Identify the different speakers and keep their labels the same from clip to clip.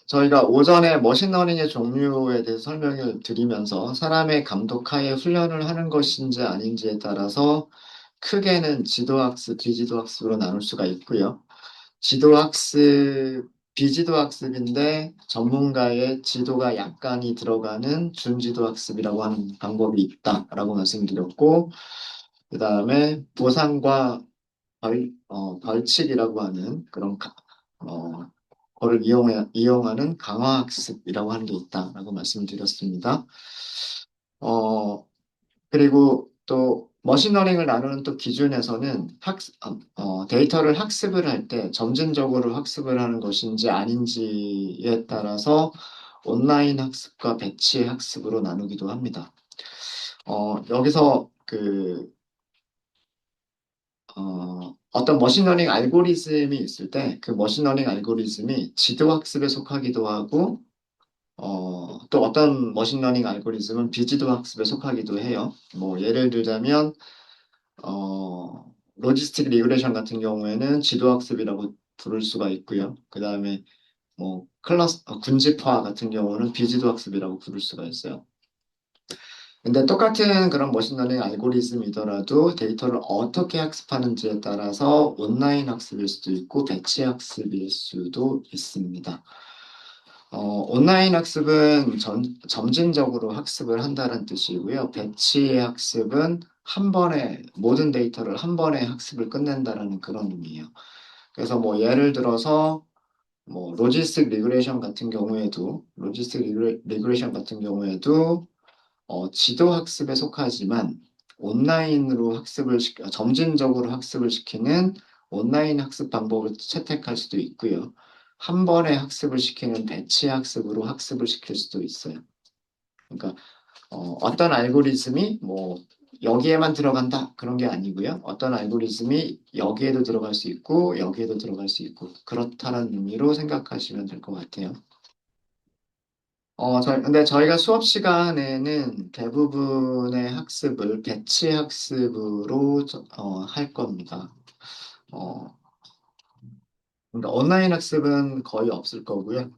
Speaker 1: 저희가 오전에 머신러닝의 종류에 대해서 설명을 드리면서 사람의 감독하에 훈련을 하는 것인지 아닌지에 따라서 크게는 지도학습, 비지도학습으로 나눌 수가 있고요. 지도학습, 비지도학습인데 전문가의 지도가 약간이 들어가는 준지도학습이라고 하는 방법이 있다라고 말씀드렸고, 그 다음에 보상과 벌칙이라고 하는 그런 거를 이용하는 강화학습이라고 하는 게 있다라고 말씀드렸습니다. 어, 그리고 또 머신러닝을 나누는 또 기준에서는 데이터를 학습을 할 때 점진적으로 학습을 하는 것인지 아닌지에 따라서 온라인 학습과 배치 학습으로 나누기도 합니다. 여기서 어떤 머신러닝 알고리즘이 있을 때 그 머신러닝 알고리즘이 지도학습에 속하기도 하고 또 어떤 머신러닝 알고리즘은 비지도 학습에 속하기도 해요. 뭐 예를 들자면 로지스틱 리그레션 같은 경우에는 지도학습이라고 부를 수가 있고요. 그 다음에 뭐 군집화 같은 경우는 비지도학습이라고 부를 수가 있어요. 근데 똑같은 그런 머신러닝 알고리즘이더라도 데이터를 어떻게 학습하는지에 따라서 온라인 학습일 수도 있고 배치 학습일 수도 있습니다. 온라인 학습은 점진적으로 학습을 한다는 뜻이고요. 배치 학습은 한 번에 모든 데이터를 한 번에 학습을 끝낸다라는 그런 의미예요. 그래서 뭐 예를 들어서 뭐 로지스틱 리그레이션 같은 경우에도 지도 학습에 속하지만 온라인으로 점진적으로 학습을 시키는 온라인 학습 방법을 채택할 수도 있고요. 한 번에 학습을 시키는 배치 학습으로 학습을 시킬 수도 있어요. 그러니까 어떤 알고리즘이 뭐 여기에만 들어간다 그런 게 아니고요. 어떤 알고리즘이 여기에도 들어갈 수 있고 여기에도 들어갈 수 있고 그렇다는 의미로 생각하시면 될 것 같아요. 근데 저희가 수업 시간에는 대부분의 학습을 배치 학습으로 할 겁니다. 어, 그러니까 온라인 학습은 거의 없을 거고요.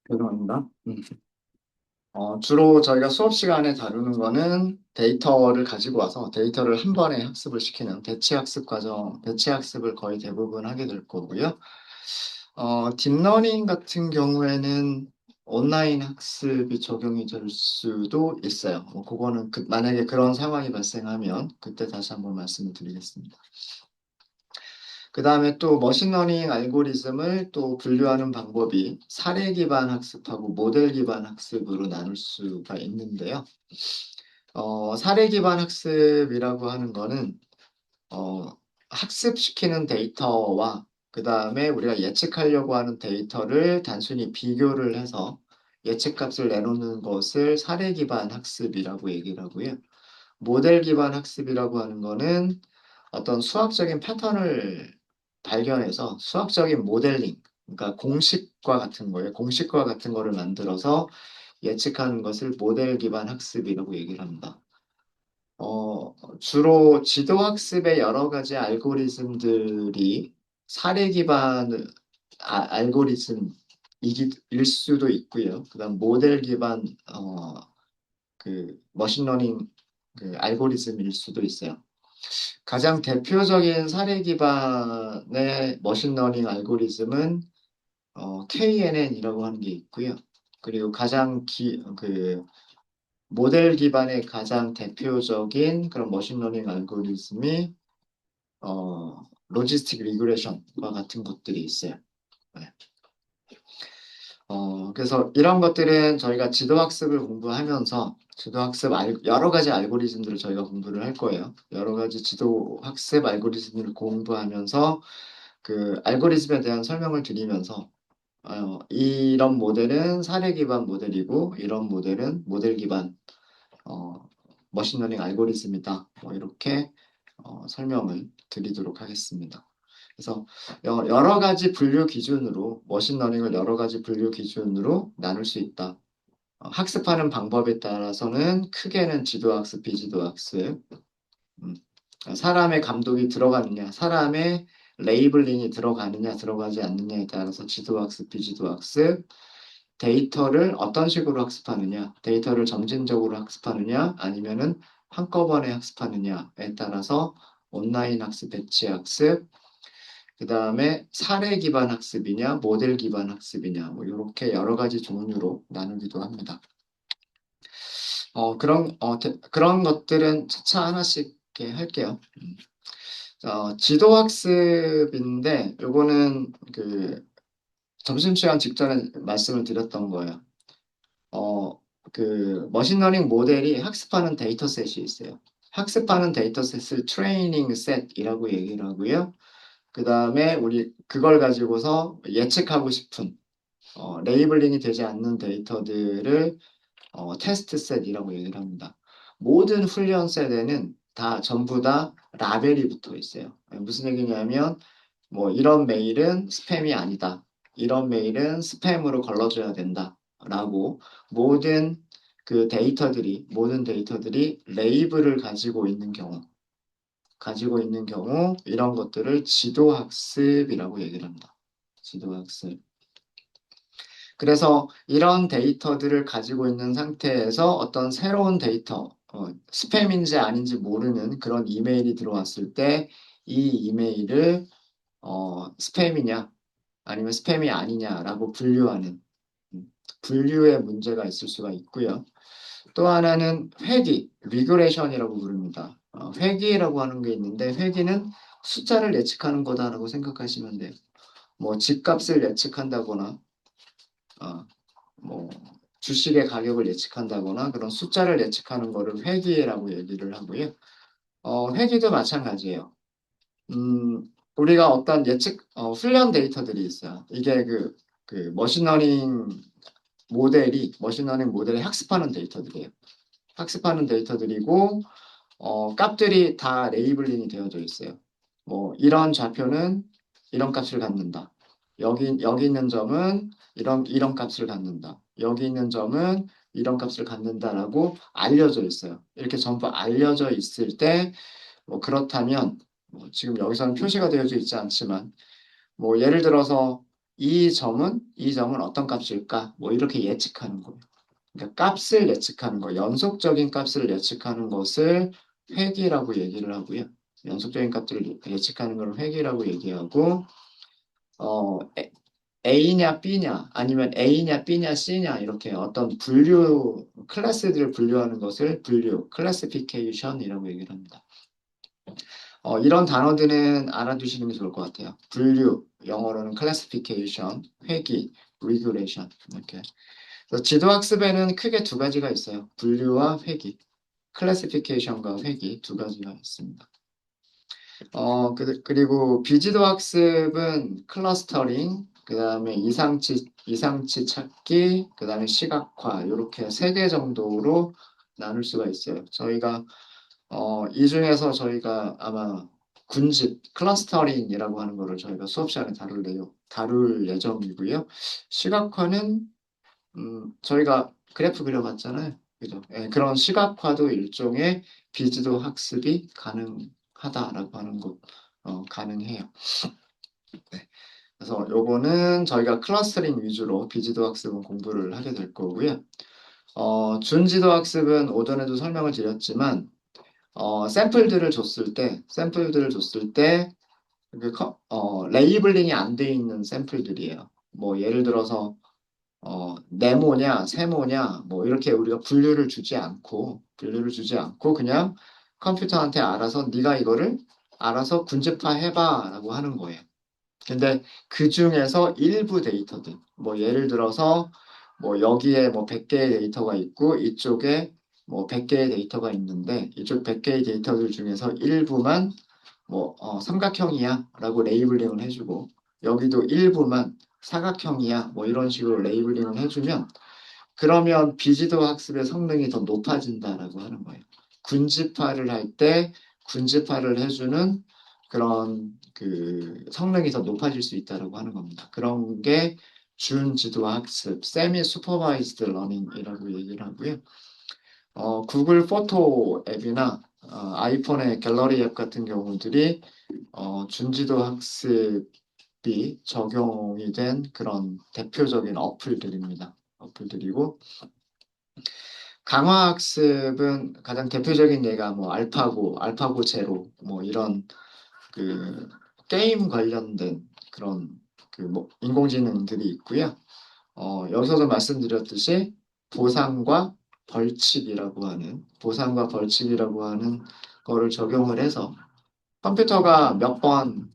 Speaker 1: 죄송합니다. 주로 저희가 수업 시간에 다루는 거는 데이터를 가지고 와서 데이터를 한 번에 학습을 시키는 배치 학습을 거의 대부분 하게 될 거고요. 딥러닝 같은 경우에는 온라인 학습이 적용이 될 수도 있어요. 그거는 만약에 그런 상황이 발생하면 그때 다시 한번 말씀을 드리겠습니다. 그 다음에 또 머신러닝 알고리즘을 또 분류하는 방법이 사례 기반 학습하고 모델 기반 학습으로 나눌 수가 있는데요. 사례 기반 학습이라고 하는 거는 어, 학습시키는 데이터와 그 다음에 우리가 예측하려고 하는 데이터를 단순히 비교를 해서 예측값을 내놓는 것을 사례 기반 학습이라고 얘기를 하고요. 모델 기반 학습이라고 하는 거는 어떤 수학적인 패턴을 발견해서 수학적인 모델링, 그러니까 공식과 같은 거를 만들어서 예측하는 것을 모델 기반 학습이라고 얘기를 합니다. 주로 지도학습의 여러 가지 알고리즘들이 사례 기반 알고리즘일 수도 있고요. 그다음 모델 기반 머신러닝 알고리즘일 수도 있어요. 가장 대표적인 사례 기반의 머신러닝 알고리즘은 KNN이라고 하는 게 있고요. 그리고 모델 기반의 가장 대표적인 그런 머신러닝 알고리즘이 로지스틱 리그레션과 같은 것들이 있어요. 네. 그래서 이런 것들은 저희가 지도학습을 공부하면서 여러 가지 알고리즘들을 저희가 공부를 할 거예요. 여러 가지 지도학습 알고리즘을 공부하면서 그 알고리즘에 대한 설명을 드리면서 이런 모델은 사례 기반 모델이고 이런 모델은 모델 기반 어, 머신러닝 알고리즘이다. 뭐 이렇게 설명을 드리도록 하겠습니다. 그래서 여러 가지 분류 기준으로 머신러닝을 여러 가지 분류 기준으로 나눌 수 있다. 학습하는 방법에 따라서는 크게는 지도학습, 비지도학습, 음, 사람의 감독이 들어가느냐, 사람의 레이블링이 들어가느냐, 들어가지 않느냐에 따라서 지도학습, 비지도학습, 데이터를 어떤 식으로 학습하느냐, 데이터를 점진적으로 학습하느냐, 아니면은 한꺼번에 학습하느냐에 따라서 온라인 학습, 배치 학습, 그 다음에 사례 기반 학습이냐, 모델 기반 학습이냐, 뭐 이렇게 여러 가지 종류로 나누기도 합니다. 그런 것들은 차차 하나씩 이렇게 할게요. 지도학습인데, 요거는 그 점심시간 직전에 말씀을 드렸던 거예요. 머신러닝 모델이 학습하는 데이터셋이 있어요. 학습하는 데이터셋을 트레이닝 셋이라고 얘기를 하고요. 그 다음에 우리 그걸 가지고서 예측하고 싶은 레이블링이 되지 않는 데이터들을 테스트 셋이라고 얘기를 합니다. 모든 훈련 셋에는 다 전부 다 라벨이 붙어 있어요. 무슨 얘기냐면 뭐 이런 메일은 스팸이 아니다. 이런 메일은 스팸으로 걸러줘야 된다. 라고 모든 모든 데이터들이 레이블을 가지고 있는 경우 이런 것들을 지도학습이라고 얘기를 합니다. 지도학습. 그래서 이런 데이터들을 가지고 있는 상태에서 어떤 새로운 데이터, 스팸인지 아닌지 모르는 그런 이메일이 들어왔을 때 이 이메일을 스팸이냐 아니면 스팸이 아니냐라고 분류하는 분류의 문제가 있을 수가 있고요. 또 하나는 회귀, 리그레이션이라고 부릅니다. 회귀라고 하는 게 있는데 회귀는 숫자를 예측하는 거다라고 생각하시면 돼요. 뭐 집값을 예측한다거나 어, 뭐 주식의 가격을 예측한다거나 그런 숫자를 예측하는 거를 회귀라고 얘기를 하고요. 회귀도 마찬가지예요. 우리가 어떤 훈련 데이터들이 있어요. 이게 머신러닝 모델이 학습하는 데이터들이에요. 학습하는 데이터들이고, 값들이 다 레이블링이 되어져 있어요. 뭐, 이런 좌표는 이런 값을 갖는다. 여기 있는 점은 이런 값을 갖는다. 여기 있는 점은 이런 값을 갖는다라고 알려져 있어요. 이렇게 전부 알려져 있을 때, 뭐, 그렇다면, 뭐 지금 여기서는 표시가 되어져 있지 않지만, 뭐, 예를 들어서 이 점은 어떤 값일까? 뭐, 이렇게 예측하는 거예요. 그러니까 값을 예측하는 거, 연속적인 값을 예측하는 것을 회귀라고 얘기를 하고요. 연속적인 값들을 예측하는 걸 회귀라고 얘기하고, 어, A냐 B냐 아니면 A냐 B냐 C냐 이렇게 어떤 클래스들을 분류하는 것을 클래시피케이션이라고 얘기를 합니다. 이런 단어들은 알아두시는 게 좋을 것 같아요. 분류, 영어로는 classification, 회귀, regulation 이렇게. 그래서 지도학습에는 크게 두 가지가 있어요. 분류와 회귀, 클래시피케이션과 회귀 두 가지가 있습니다. 그리고 비지도 학습은 클러스터링, 그 다음에 이상치 찾기, 그 다음에 시각화, 이렇게 세 개 정도로 나눌 수가 있어요. 이 중에서 저희가 아마 클러스터링이라고 하는 거를 저희가 수업 시간에 다룰 예정이고요. 시각화는, 저희가 그래프 그려봤잖아요. 그죠? 예, 그런 시각화도 일종의 비지도 학습이 가능하다라고 하는 것, 가능해요. 네. 그래서 요거는 저희가 클러스터링 위주로 비지도 학습은 공부를 하게 될 거고요. 준지도 학습은 오전에도 설명을 드렸지만, 샘플들을 줬을 때, 레이블링이 안 돼 있는 샘플들이에요. 뭐, 예를 들어서, 네모냐, 세모냐, 뭐, 이렇게 우리가 분류를 주지 않고, 그냥 컴퓨터한테 네가 이거를 알아서 군집화 해봐라고 하는 거예요. 근데 그 중에서 일부 데이터들, 뭐 예를 들어서 뭐 여기에 뭐 100개의 데이터가 있고 이쪽에 뭐 100개의 데이터가 있는데 이쪽 100개의 데이터들 중에서 일부만 뭐 삼각형이야 라고 레이블링을 해주고 여기도 일부만 사각형이야 뭐 이런 식으로 레이블링을 해주면 그러면 비지도 학습의 성능이 더 높아진다라고 하는 거예요. 군집화를 할 때 군집화를 해주는 그런 성능이 더 높아질 수 있다라고 하는 겁니다. 그런 게 준지도 학습, 세미 슈퍼바이즈드 러닝이라고 얘기를 하고요. 구글 포토 앱이나 아이폰의 갤러리 앱 같은 경우들이 준지도 학습이 적용이 된 그런 대표적인 어플들입니다. 어플들이고 강화 학습은 가장 대표적인 예가 뭐 알파고 제로 뭐 이런 그 게임 관련된 그런 그 뭐 인공지능들이 있고요. 여기서도 말씀드렸듯이 보상과 보상과 벌칙이라고 하는 거를 적용을 해서 컴퓨터가 몇 번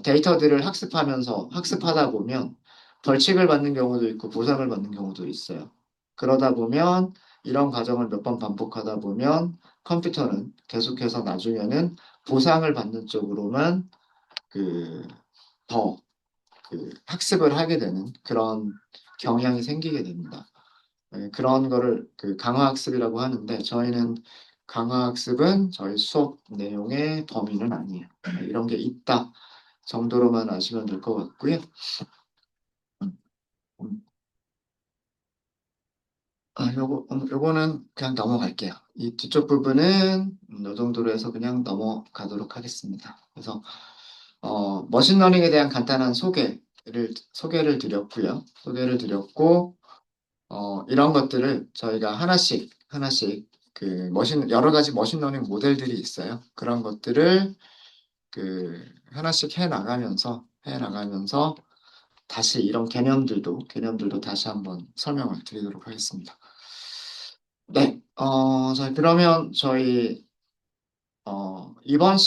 Speaker 1: 데이터들을 학습하다 보면 벌칙을 받는 경우도 있고 보상을 받는 경우도 있어요. 그러다 보면 이런 과정을 몇 번 반복하다 보면 컴퓨터는 계속해서 나중에는 보상을 받는 쪽으로만 그, 더 학습을 하게 되는 그런 경향이 생기게 됩니다. 그런 거를 그 강화학습이라고 하는데 저희는 강화학습은 저희 수업 내용의 범위는 아니에요. 이런 게 있다 정도로만 아시면 될 것 같고요. 음, 음. 요거는 그냥 넘어갈게요. 이 뒤쪽 부분은 이 정도로 해서 그냥 넘어가도록 하겠습니다. 그래서 머신러닝에 대한 간단한 소개를 드렸고요. 소개를 드렸고 이런 것들을 저희가 하나씩 여러 가지 머신러닝 모델들이 있어요. 그런 것들을 하나씩 해 나가면서 다시 이런 개념들도 다시 한번 설명을 드리도록 하겠습니다. 네, 자, 그러면 이번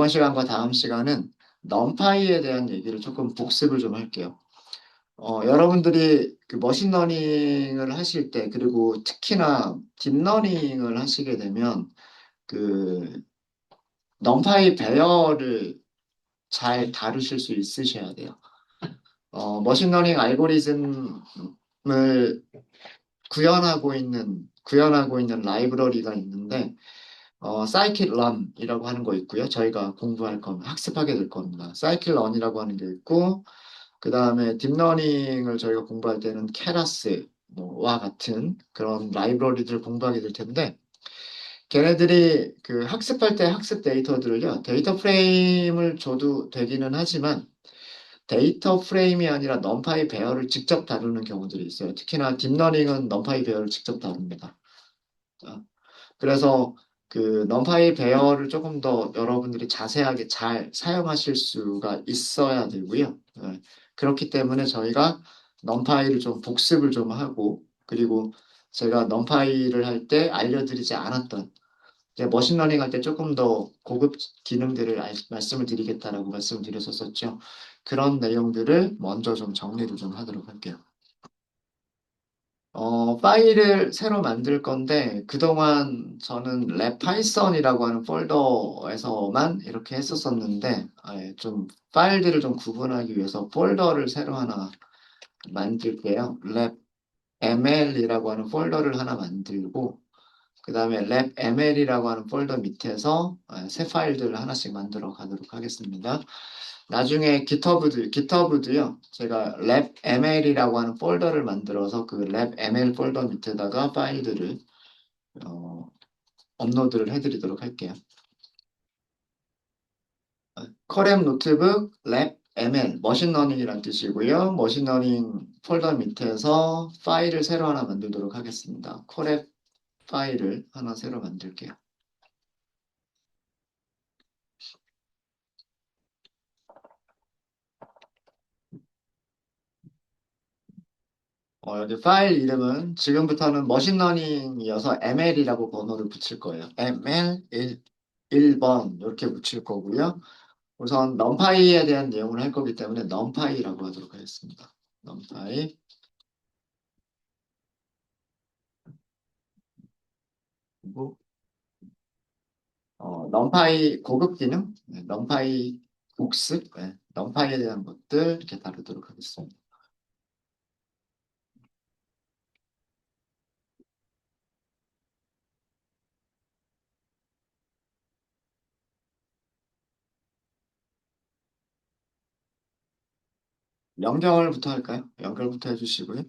Speaker 1: 시간과 다음 시간은 넘파이에 대한 얘기를 조금 복습을 좀 할게요. 여러분들이 그 머신러닝을 하실 때, 그리고 특히나 딥러닝을 하시게 되면, 그, 넘파이 배열을 잘 다루실 수 있으셔야 돼요. 머신러닝 알고리즘을 구현하고 있는 라이브러리가 있는데, scikit-learn이라고 하는 거 있고요. 저희가 학습하게 될 겁니다. scikit-learn이라고 하는 게 있고, 그 다음에 딥러닝을 저희가 공부할 때는 케라스와 같은 그런 라이브러리들을 공부하게 될 텐데, 걔네들이 그 학습할 때 학습 데이터들을요, 데이터 프레임을 줘도 되기는 하지만, 데이터 프레임이 아니라 넘파이 배열을 직접 다루는 경우들이 있어요. 특히나 딥러닝은 넘파이 배열을 직접 다룹니다. 어, 그래서 그 넘파이 배열을 조금 더 여러분들이 자세하게 잘 사용하실 수가 있어야 되고요. 그렇기 때문에 저희가 넘파이를 좀 복습을 좀 하고 그리고 제가 넘파이를 할 때 알려드리지 않았던 이제 머신러닝 할 때 조금 더 고급 기능들을 말씀을 드리겠다라고 말씀을 드렸었죠. 그런 내용들을 먼저 좀 정리를 좀 하도록 할게요. 파일을 새로 만들 건데, 그동안 저는 랩 파이썬이라고 하는 폴더에서만 이렇게 했었었는데, 좀 파일들을 좀 구분하기 위해서 폴더를 새로 하나 만들게요. 랩 ml이라고 하는 폴더를 하나 만들고, 그 다음에 랩 ml이라고 하는 폴더 밑에서 새 파일들을 하나씩 만들어 가도록 하겠습니다. 나중에 GitHub도요, 제가 랩 ml이라고 하는 폴더를 만들어서 그 랩 ml 폴더 밑에다가 파일들을 어, 업로드를 해드리도록 할게요. 커랩 노트북 랩 ml 머신러닝이란 뜻이고요. 머신러닝 폴더 밑에서 파일을 새로 하나 만들도록 하겠습니다. 커랩 파일을 하나 새로 만들게요. 여기 파일 이름은 지금부터는 머신러닝이어서 ML이라고 번호를 붙일 거예요. ML 1번 이렇게 붙일 거고요. 우선 넘파이에 대한 내용을 할 거기 때문에 넘파이라고 하도록 하겠습니다. 넘파이 그리고 넘파이 고급 기능, 넘파이 복습, 넘파이에 대한 것들 이렇게 다루도록 하겠습니다. 연결부터 할까요? 연결부터 해주시고요.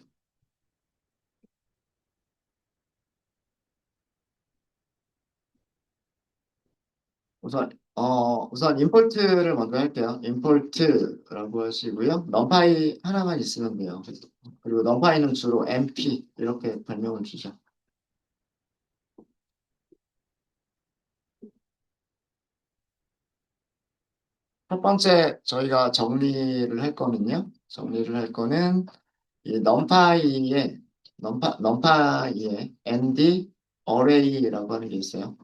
Speaker 1: 우선 임포트를 먼저 할게요. 임포트라고 하시고요. 넘파이 하나만 있으면 돼요. 그리고 넘파이는 주로 MP 이렇게 별명을 주죠. 첫 번째 저희가 정리를 할 거는요. 정리를 할 거는 이 넘파이에 ND 어레이라고 하는 게 있어요.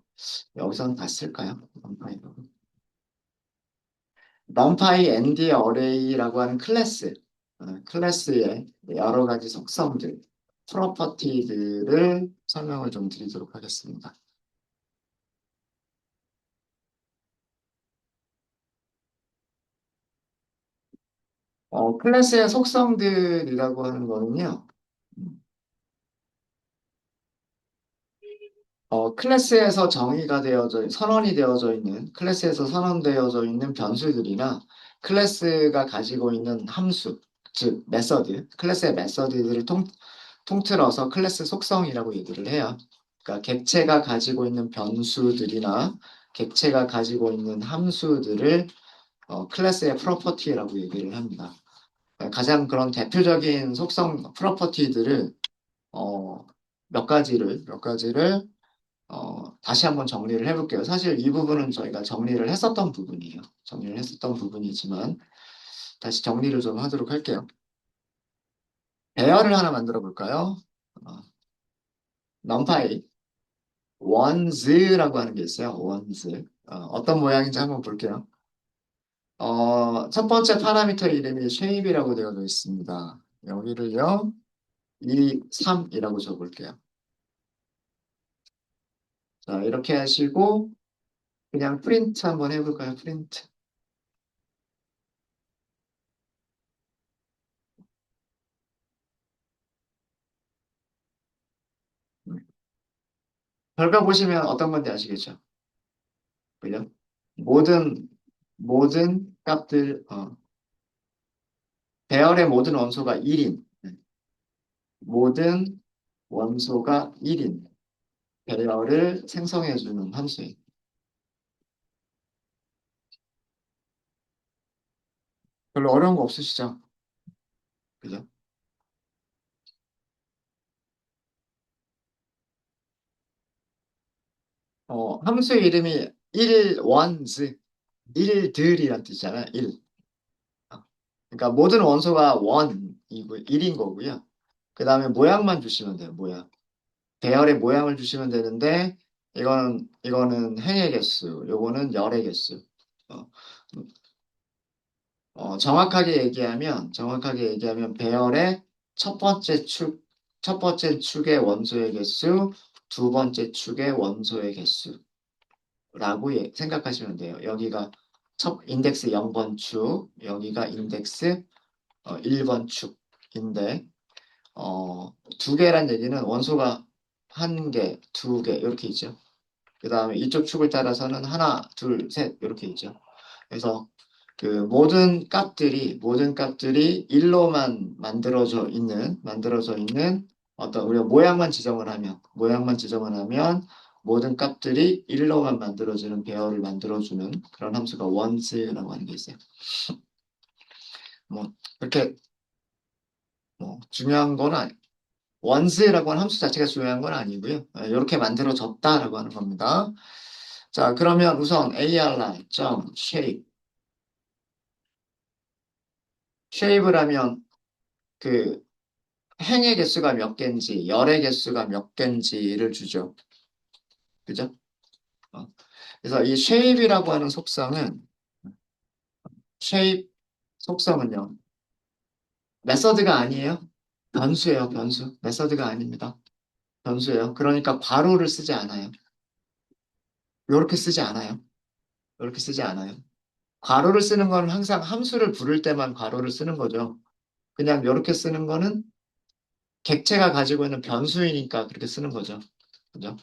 Speaker 1: 여기서는 다 쓸까요? 넘파이로. 넘파이 ND 어레이라고 하는 클래스의 여러 가지 속성들, 프로퍼티들을 설명을 좀 드리도록 하겠습니다. 클래스의 속성들이라고 하는 거는요. 클래스에서 선언이 되어져 있는, 클래스에서 선언되어져 있는 변수들이나 클래스가 가지고 있는 함수, 즉, 클래스의 메서드들을 통틀어서 클래스 속성이라고 얘기를 해요. 그러니까 객체가 가지고 있는 변수들이나 객체가 가지고 있는 함수들을 클래스의 프로퍼티라고 얘기를 합니다. 가장 그런 대표적인 속성 프로퍼티들을 어, 몇 가지를 다시 한번 정리를 해볼게요. 사실 이 부분은 저희가 정리를 했었던 부분이에요. 정리를 했었던 부분이지만 다시 정리를 좀 하도록 할게요. 배열을 하나 만들어 볼까요? 어, numPy 원즈라고 하는 게 있어요. 원즈. 어떤 모양인지 한번 볼게요. 첫 번째 파라미터 이름이 shape이라고 되어 있습니다. 여기를요, 2, 3이라고 적을게요. 자, 이렇게 하시고 그냥 프린트 한번 해볼까요? 프린트. 결과 보시면 어떤 건지 아시겠죠? 그죠? 모든, 모든 값들, 배열의 모든 원소가 1인, 모든 원소가 1인 배열을 생성해주는 함수예요. 별로 어려운 거 없으시죠? 그죠? 함수 이름이 1원즈, 일들이란 뜻이잖아요. 1. 그러니까 모든 원소가 원이고 1인 거고요. 그 다음에 모양만 주시면 돼요. 모양. 배열의 모양을 주시면 되는데 이거는 행의 개수, 요거는 열의 개수. 어, 정확하게 얘기하면 배열의 첫 번째 축, 첫 번째 축의 원소의 개수, 두 번째 축의 원소의 개수라고 생각하시면 돼요. 여기가 첫 인덱스 0번 축, 여기가 인덱스 1번 축인데 두 개란 얘기는 원소가 한 개, 두 개 이렇게 있죠. 그 다음에 이쪽 축을 따라서는 하나, 둘, 셋 이렇게 있죠. 그래서 그 모든 값들이 일로만 만들어져 있는 어떤 우리가 모양만 지정을 하면 모든 값들이 일로만 만들어지는 배열을 만들어주는 그런 함수가 once라고 하는 게 있어요. 뭐 그렇게 뭐 중요한 건 once라고 하는 함수 자체가 중요한 건 아니고요. 이렇게 만들어졌다라고 하는 겁니다. 자, 그러면 우선 array.shape shape라면 그 행의 개수가 몇 개인지, 열의 개수가 몇 개인지를 주죠. 그죠? 어. 그래서 이 shape이라고 하는 shape 속성은요, 메서드가 아니에요. 변수예요, 변수. 메서드가 아닙니다. 변수예요. 그러니까 괄호를 쓰지 않아요. 이렇게 쓰지 않아요. 이렇게 쓰지 않아요. 괄호를 쓰는 건 항상 함수를 부를 때만 괄호를 쓰는 거죠. 그냥 이렇게 쓰는 거는 객체가 가지고 있는 변수이니까 그렇게 쓰는 거죠. 그죠?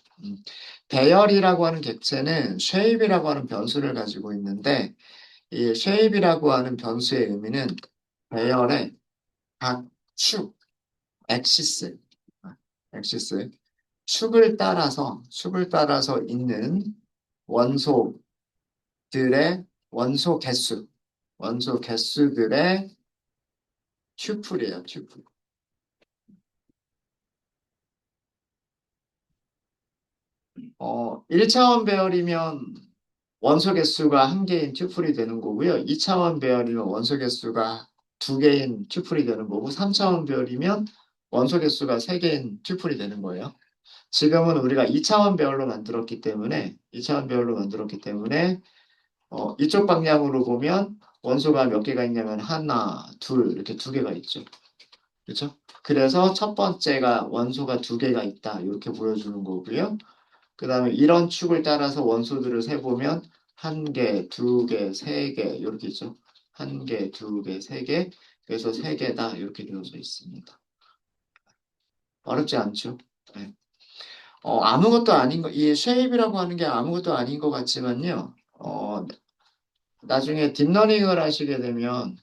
Speaker 1: 배열이라고 하는 객체는 shape이라고 하는 변수를 가지고 있는데 이 shape이라고 하는 변수의 의미는 배열의 각 축, 엑시스, 엑시스, 축을 따라서 있는 원소, 원소 개수, 원소 개수들의 튜플이에요, 튜플. 1차원 배열이면 원소 개수가 한 개인 튜플이 되는 거고요. 2차원 배열이면 원소 개수가 두 개인 튜플이 되는 거고, 3차원 배열이면 원소 개수가 세 개인 튜플이 되는 거예요. 지금은 우리가 2차원 배열로 만들었기 때문에, 2차원 배열로 만들었기 때문에, 이쪽 방향으로 보면 원소가 몇 개가 있냐면 하나, 둘, 이렇게 두 개가 있죠. 그렇죠? 그래서 첫 번째가 원소가 두 개가 있다. 이렇게 보여주는 거고요. 그 다음에 이런 축을 따라서 원소들을 세보면 한 개, 두 개, 세 개, 이렇게 있죠. 한 개, 두 개, 세 개, 그래서 세 개다. 이렇게 되어져 있습니다. 어렵지 않죠? 네. 아무것도 아닌 거, 이 쉐입이라고 하는 게 아무것도 아닌 것 같지만요. 나중에 딥러닝을 하시게 되면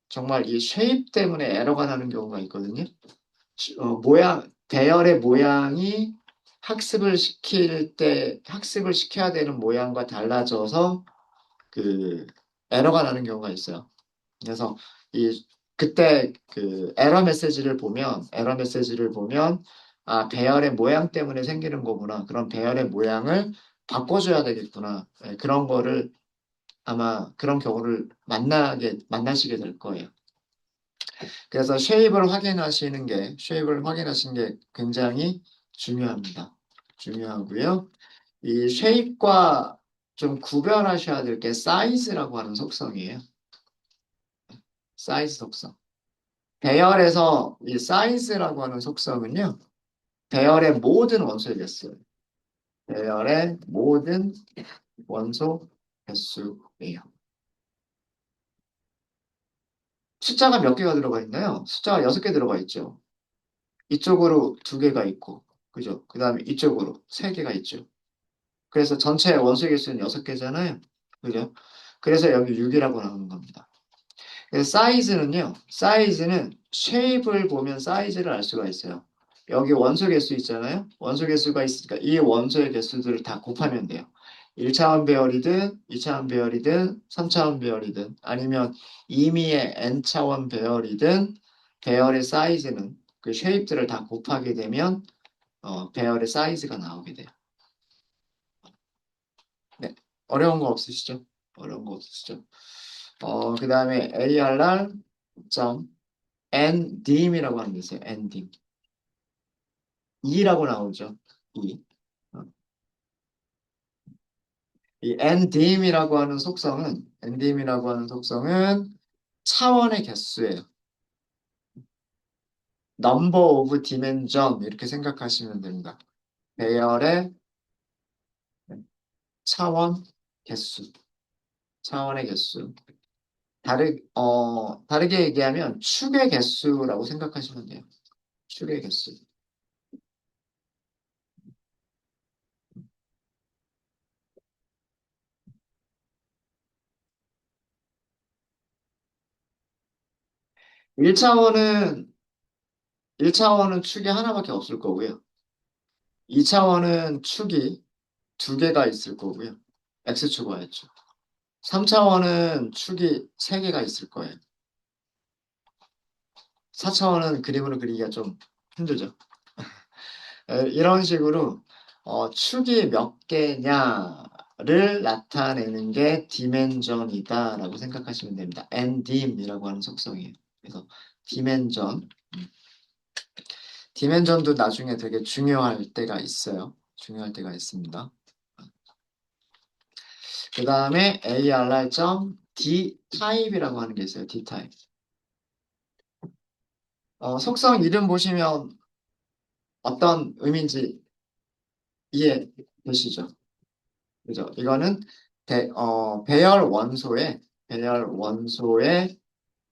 Speaker 1: 정말 이 쉐입 때문에 에러가 나는 경우가 있거든요. 배열의 모양이 학습을 시켜야 되는 모양과 달라져서 그 에러가 나는 경우가 있어요. 그래서 이 그때 그 에러 메시지를 보면 아 배열의 모양 때문에 생기는 거구나. 그런 배열의 모양을 바꿔줘야 되겠구나. 그런 거를 아마 그런 경우를 만나시게 될 거예요. 그래서 쉐입을 확인하시는 게 굉장히 중요합니다. 중요하고요. 이 쉐입과 좀 구별하셔야 될 게 사이즈라고 하는 속성이에요. 사이즈 속성. 배열에서 이 사이즈라고 하는 속성은요. 배열의 모든 원소의 개수. 배열의 모든 원소 개수예요. 숫자가 몇 개가 들어가 있나요? 숫자가 6개 들어가 있죠. 이쪽으로 2개가 있고, 그죠? 그 다음에 이쪽으로 3개가 있죠. 그래서 전체 원소 개수는 6개잖아요. 그죠? 그래서 여기 6이라고 나오는 겁니다. 그래서 사이즈는 쉐입을 보면 사이즈를 알 수가 있어요. 여기 원소 개수 있잖아요. 원소 개수가 있으니까 이 원소의 개수들을 다 곱하면 돼요. 1차원 배열이든 2차원 배열이든 3차원 배열이든 아니면 임의의 n차원 배열이든 배열의 사이즈는 그 쉐입들을 다 곱하게 되면 배열의 사이즈가 나오게 돼요. 네. 어려운 거 없으시죠? 어려운 거 없으시죠? 그 다음에 ARR.NDIM이라고 하는 게 있어요. NDIM. 2라고 나오죠. 2. 이 NDIM이라고 하는 속성은 차원의 개수예요. Number of dimension 이렇게 생각하시면 됩니다. 배열의 차원 개수. 차원의 개수. 다르게 얘기하면 축의 개수라고 생각하시면 돼요. 축의 개수. 1차원은 1차원은 축이 하나밖에 없을 거고요. 2차원은 축이 2개가 있을 거고요. X축, Y축. 3차원은 축이 3개가 있을 거예요. 4차원은 그림으로 그리기가 좀 힘들죠. 이런 식으로 축이 몇 개냐를 나타내는 게 디멘전이다라고 생각하시면 됩니다. NDIM이라고 하는 속성이에요. 그래서 디멘전, 디멘전도 나중에 되게 중요할 때가 있어요. 중요할 때가 있습니다. 그 다음에 ARR.D 타입이라고 하는 게 있어요. D 타입. 속성 이름 보시면 어떤 의미인지 이해되시죠? 그죠? 이거는 배열 원소의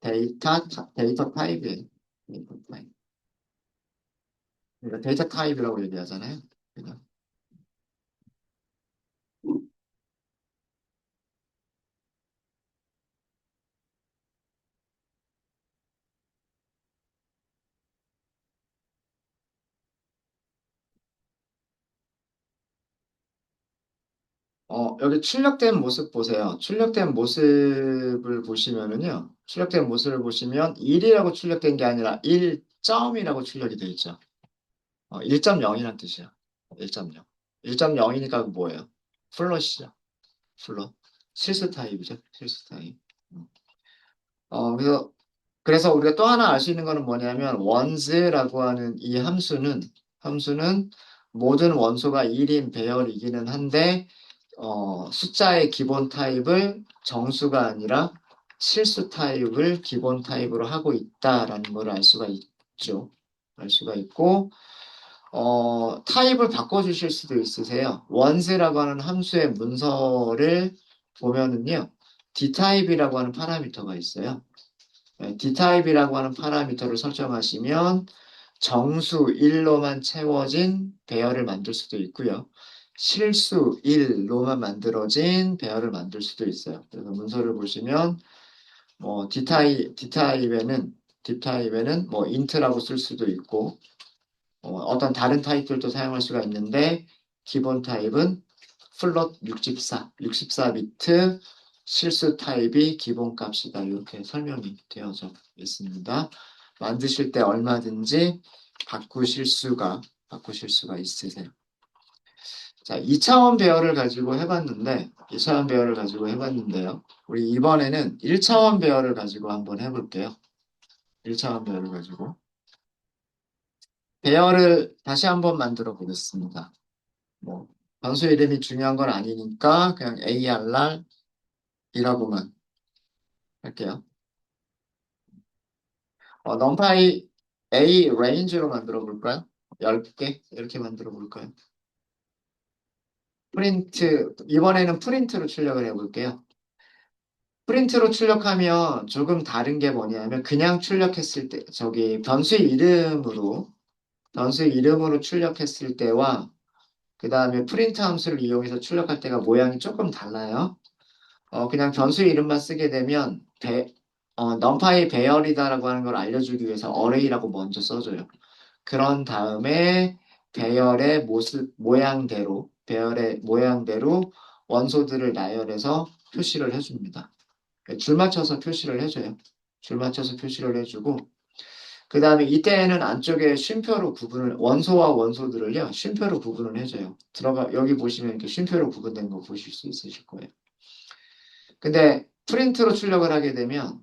Speaker 1: 데이터 타입이에요. 데이터 타입. 그러니까 데이터 타입이라고 얘기하잖아요. 그죠? 여기 출력된 모습 보세요. 출력된 모습을 보시면은요. 출력된 모습을 보시면 1이라고 출력된 게 아니라 1점이라고 출력이 되어 있죠. 1.0이란 뜻이야. 1.0. 1.0이니까 뭐예요? 플롯이죠. 플롯. 실수 타입이죠. 실수 타입. 음. 그래서 우리가 또 하나 알 수 있는 거는 뭐냐면 원즈라고 하는 이 함수는 모든 원소가 1인 배열이기는 한데 숫자의 기본 타입을 정수가 아니라 실수 타입을 기본 타입으로 하고 있다라는 걸 알 수가 있죠. 알 수가 있고 타입을 바꿔주실 수도 있으세요. 원스라고 하는 함수의 문서를 보면은요, d타입이라고 하는 파라미터가 있어요. d타입이라고 하는 파라미터를 설정하시면 정수 1로만 채워진 배열을 만들 수도 있고요. 실수 1로만 만들어진 배열을 만들 수도 있어요. 그래서 문서를 보시면 뭐 d타입에는 뭐 int라고 쓸 수도 있고 어떤 다른 타입들도 사용할 수가 있는데 기본 타입은 플롯 64비트 실수 타입이 기본 값이다. 이렇게 설명이 되어져 있습니다. 만드실 때 얼마든지 바꾸실 수가 있으세요. 자, 2차원 배열을 가지고 해봤는데요. 우리 이번에는 1차원 배열을 가지고 한번 해볼게요. 1차원 배열을 가지고. 배열을 다시 한번 만들어 보겠습니다. 뭐, 변수 이름이 중요한 건 아니니까 그냥 ARR이라고만 할게요. 넘파이 A 레인지로 만들어 볼까요? 10개? 이렇게 만들어 볼까요? 이번에는 프린트로 출력을 해볼게요. 프린트로 출력하면 조금 다른 게 뭐냐면 그냥 출력했을 때, 변수 이름으로 출력했을 때와 그 다음에 프린트 함수를 이용해서 출력할 때가 모양이 조금 달라요. 그냥 변수 이름만 쓰게 되면 numpy 배열이다라고 하는 걸 알려주기 위해서 array라고 먼저 써줘요. 그런 다음에 배열의 모양대로 원소들을 나열해서 표시를 해줍니다. 줄 맞춰서 표시를 해줘요. 줄 맞춰서 표시를 해주고, 그 다음에 이때에는 안쪽에 원소와 원소들을요, 쉼표로 구분을 해줘요. 여기 보시면 이렇게 쉼표로 구분된 거 보실 수 있으실 거예요. 근데 프린트로 출력하게 되면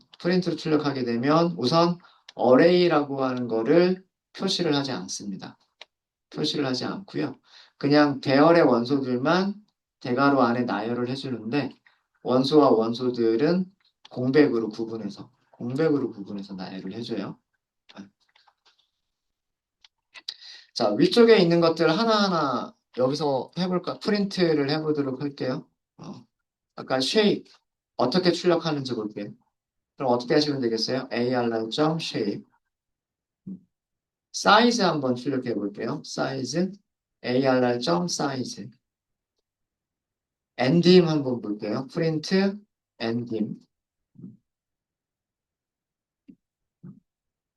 Speaker 1: 우선 array라고 하는 거를 표시를 하지 않습니다. 표시를 하지 않고요. 그냥 배열의 원소들만 대괄호 안에 나열을 해주는데 원소와 원소들은 공백으로 구분해서 나열을 해줘요. 자, 위쪽에 있는 것들 하나하나 여기서 프린트를 해보도록 할게요. 아까 shape 어떻게 출력하는지 볼게요. 그럼 어떻게 하시면 되겠어요? arr.shape 사이즈 한번 출력해 볼게요. 사이즈 arr.size ndim 한번 볼게요. 프린트 ndim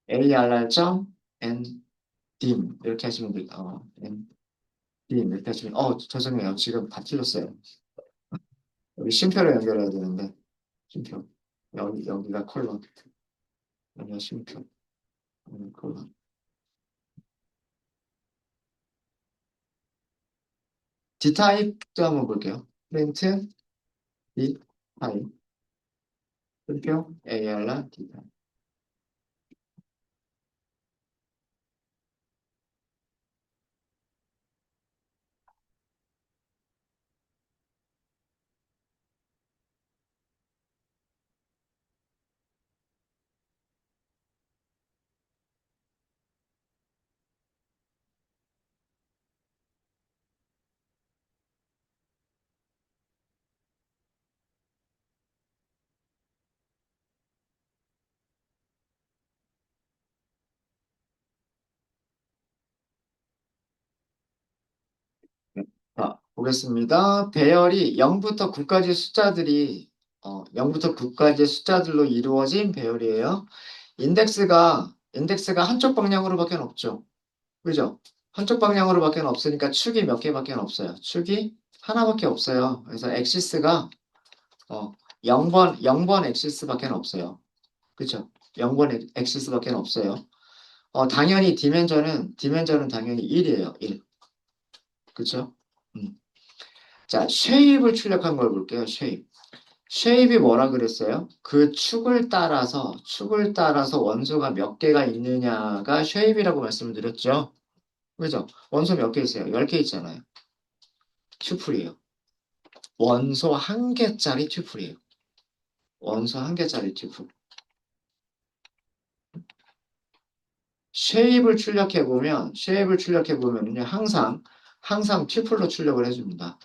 Speaker 1: arr.ndim 이렇게 하시면 돼요. ndim 이렇게 하시면 죄송해요. 지금 다 틀렸어요. 여기 쉼표로 연결해야 되는데 쉼표 여기가 컬러 여기가 쉼표 여기 컬러 d타입도 한번 볼게요. 프린트 d타입 쉼표 arr d타입 자, 보겠습니다. 배열이 0부터 9까지 0부터 9까지의 숫자들로 이루어진 배열이에요. 인덱스가 한쪽 방향으로밖에 없죠. 그죠? 한쪽 방향으로밖에 없으니까 축이 몇 개밖에 없어요. 축이 하나밖에 없어요. 그래서 엑시스가 0번 엑시스밖에 없어요. 그쵸? 0번 엑시스밖에 없어요. 당연히 디멘전은 당연히 1이에요. 1. 그쵸? 음. 자, 쉐입을 출력한 걸 볼게요. 쉐입. 쉐입이 뭐라 그랬어요? 그 축을 따라서 원소가 몇 개가 있느냐가 쉐입이라고 말씀을 드렸죠. 그죠? 원소 몇 개 있어요? 10개 있잖아요. 튜플이에요. 원소 한 개짜리 튜플이에요. 원소 한 개짜리 튜플. 쉐입을 출력해보면요. 항상 튜플로 출력을 해줍니다.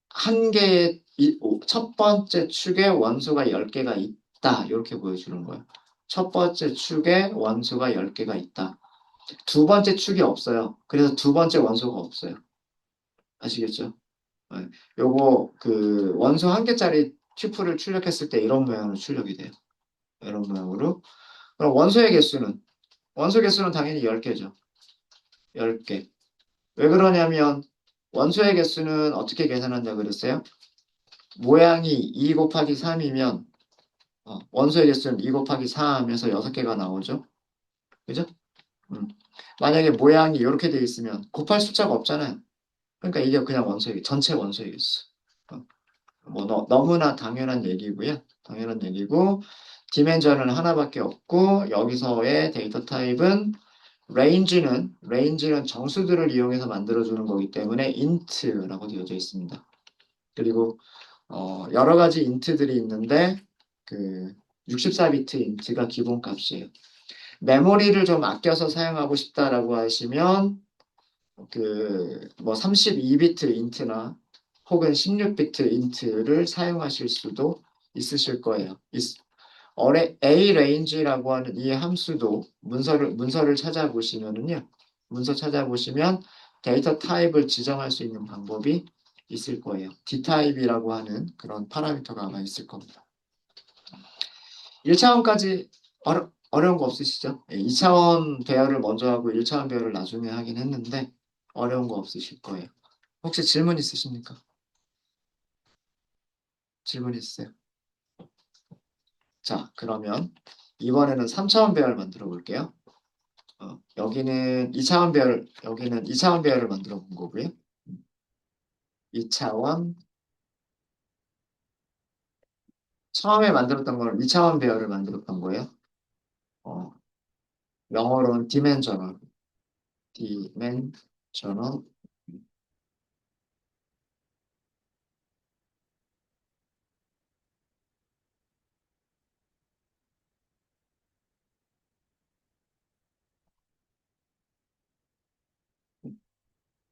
Speaker 1: 한 개의, 첫 번째 축에 원소가 10개가 있다. 이렇게 보여주는 거예요. 첫 번째 축에 원소가 10개가 있다. 두 번째 축이 없어요. 그래서 두 번째 원소가 없어요. 아시겠죠? 네. 요거, 원소 한 개짜리 튜플을 출력했을 때 이런 모양으로 출력이 돼요. 이런 모양으로. 그럼 원소 개수는 당연히 10개죠. 10개. 왜 그러냐면, 원소의 개수는 어떻게 계산한다고 그랬어요? 모양이 2 곱하기 3이면, 원소의 개수는 2 곱하기 4 하면서 6개가 나오죠. 그죠? 음. 만약에 모양이 이렇게 돼 있으면 곱할 숫자가 없잖아요. 그러니까 이게 그냥 전체 원소의 개수. 어, 뭐 너무나 당연한 얘기고요. 당연한 얘기고, 디멘전은 하나밖에 없고, 여기서의 데이터 타입은 레인지는 정수들을 이용해서 만들어주는 거기 때문에 int라고 되어져 있습니다. 그리고 여러 가지 int들이 있는데 그 64비트 int가 기본 값이에요. 메모리를 좀 아껴서 사용하고 싶다라고 하시면 뭐 32비트 int나 혹은 16비트 int를 사용하실 수도 있으실 거예요. A range라고 하는 이 함수도 문서를 찾아보시면은요. 문서 찾아보시면 데이터 타입을 지정할 수 있는 방법이 있을 거예요. D타입이라고 하는 그런 파라미터가 아마 있을 겁니다. 1차원까지 어려운 거 없으시죠? 2차원 배열을 먼저 하고 1차원 배열을 나중에 하긴 했는데 어려운 거 없으실 거예요. 혹시 질문 있으십니까? 질문 있으세요? 자, 그러면 이번에는 3차원 배열 만들어 볼게요. 여기는 2차원 배열을 만들어 본 거고요. 2차원, 처음에 만들었던 거는 2차원 배열을 만들었던 거예요. 어, 영어로는 디멘셔널.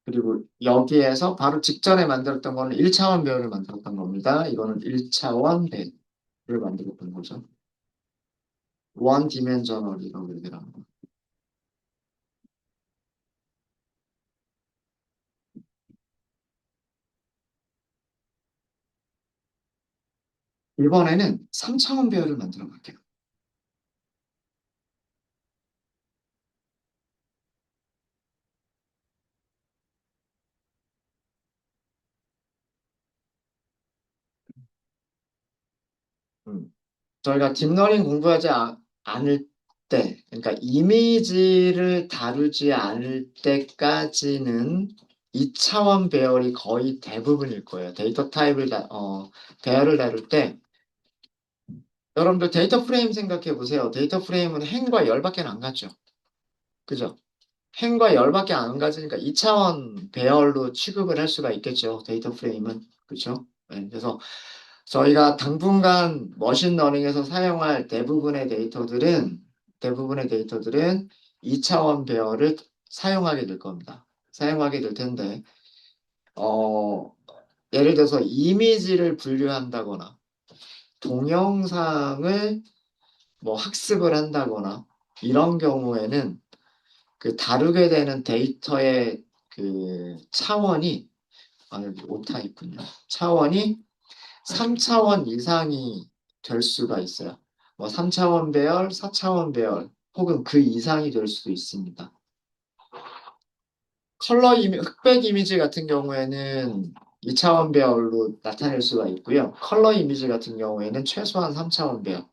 Speaker 1: 그리고 여기에서 바로 직전에 만들었던 거는 1차원 배열을 만들었던 겁니다. 이거는 1차원 배열을 만들었던 거죠. 원 디멘셔널이라고 얘기를 합니다. 이번에는 3차원 배열을 만들어 볼게요. 저희가 딥러닝 공부하지 않을 때, 그러니까 이미지를 다루지 않을 때까지는 2차원 배열이 거의 대부분일 거예요. 배열을 다룰 때, 여러분들 데이터 프레임 생각해 보세요. 데이터 프레임은 행과 열밖에 안 가죠. 그죠? 행과 열밖에 안 가지니까 2차원 배열로 취급을 할 수가 있겠죠. 데이터 프레임은. 그렇죠? 네, 그래서 저희가 당분간 머신러닝에서 사용할 대부분의 데이터들은 2차원 배열을 사용하게 될 겁니다. 사용하게 될 텐데, 어, 예를 들어서 이미지를 분류한다거나, 동영상을 뭐 학습을 한다거나, 이런 경우에는 다루게 되는 데이터의 차원이, 여기 오타 있군요. 차원이 3차원 이상이 될 수가 있어요. 뭐 3차원 배열, 4차원 배열, 혹은 그 이상이 될 수도 있습니다. 흑백 이미지 같은 경우에는 2차원 배열로 나타낼 수가 있고요. 컬러 이미지 같은 경우에는 최소한 3차원 배열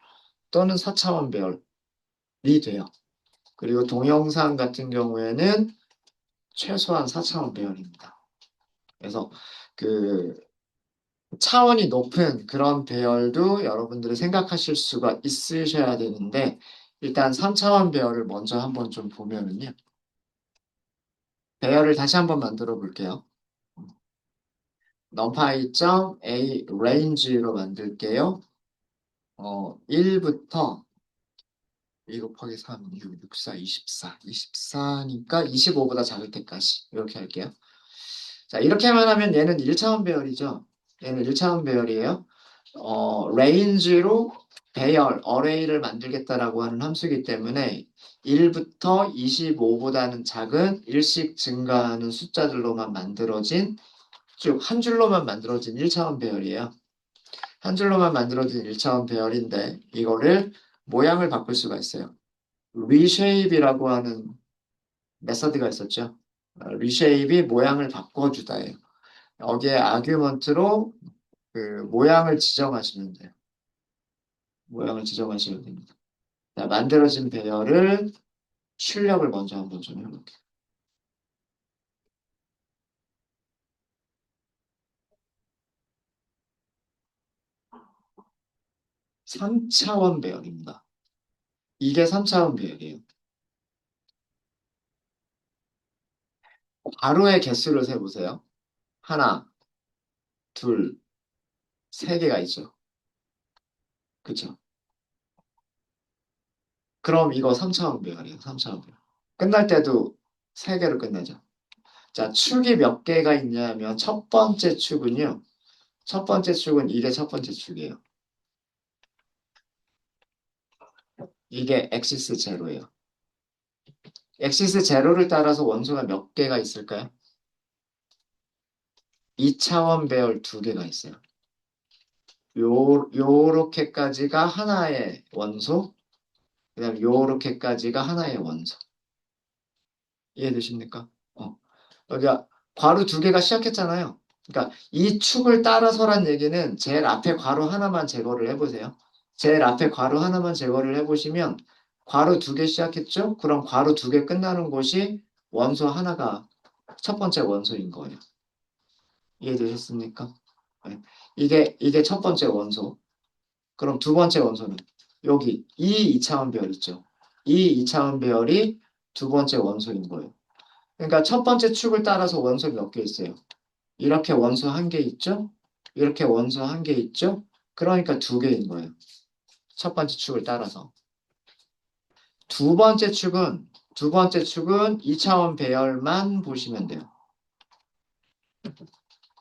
Speaker 1: 또는 4차원 배열이 돼요. 그리고 동영상 같은 경우에는 최소한 4차원 배열입니다. 그래서 그 차원이 높은 그런 배열도 여러분들이 생각하실 수가 있으셔야 되는데 일단 3차원 배열을 먼저 한번 좀 보면은요. 배열을 다시 한번 만들어 볼게요. numpy.a range로 만들게요. 1부터 2 곱하기 3, 6, 64, 24. 24니까 25보다 작을 때까지 이렇게 할게요. 자, 이렇게만 하면 얘는 1차원 배열이죠. 얘는 1차원 배열이에요. range로 배열, 어레이를 만들겠다라고 하는 함수이기 때문에 1부터 25보다는 작은 일씩 증가하는 숫자들로만 만들어진 쭉 한 줄로만 만들어진 1차원 배열이에요. 한 줄로만 만들어진 1차원 배열인데 이거를 모양을 바꿀 수가 있어요. reshape이라고 하는 메서드가 있었죠. reshape이 모양을 바꿔주다예요. 여기에 아규먼트로 그 모양을 지정하시면 돼요. 모양을 지정하시면 됩니다. 자, 만들어진 배열을 출력을 먼저 한번 좀 해볼게요. 3차원 배열입니다. 이게 3차원 배열이에요. 가로의 개수를 세보세요. 하나, 둘, 세 개가 있죠. 그쵸? 그럼 이거 3차원 배열이에요. 3차원 배열. 끝날 때도 세 개로 끝나죠. 자, 축이 몇 개가 있냐면 첫 번째 축은요. 첫 번째 축은 이게 첫 번째 축이에요. 이게 엑시스 제로예요. 엑시스 제로를 따라서 원소가 몇 개가 있을까요? 2차원 배열 두 개가 있어요. 요렇게까지가 하나의 원소, 그 다음에 요렇게까지가 하나의 원소. 이해되십니까? 여기가 괄호 두 개가 시작했잖아요. 그러니까 이 축을 따라서란 얘기는 제일 앞에 괄호 하나만 제거를 해보세요. 제일 앞에 괄호 하나만 제거를 해보시면 괄호 두 개 시작했죠? 그럼 괄호 두 개 끝나는 곳이 원소 하나가 첫 번째 원소인 거예요. 이해되셨습니까? 네. 이게 첫 번째 원소. 그럼 두 번째 원소는 여기 이 2차원 배열 있죠? 이 2차원 배열이 두 번째 원소인 거예요. 그러니까 첫 번째 축을 따라서 원소 몇 개 있어요? 이렇게 원소 한 개 있죠? 이렇게 원소 한 개 있죠? 그러니까 두 개인 거예요. 첫 번째 축을 따라서. 두 번째 축은 2차원 배열만 보시면 돼요.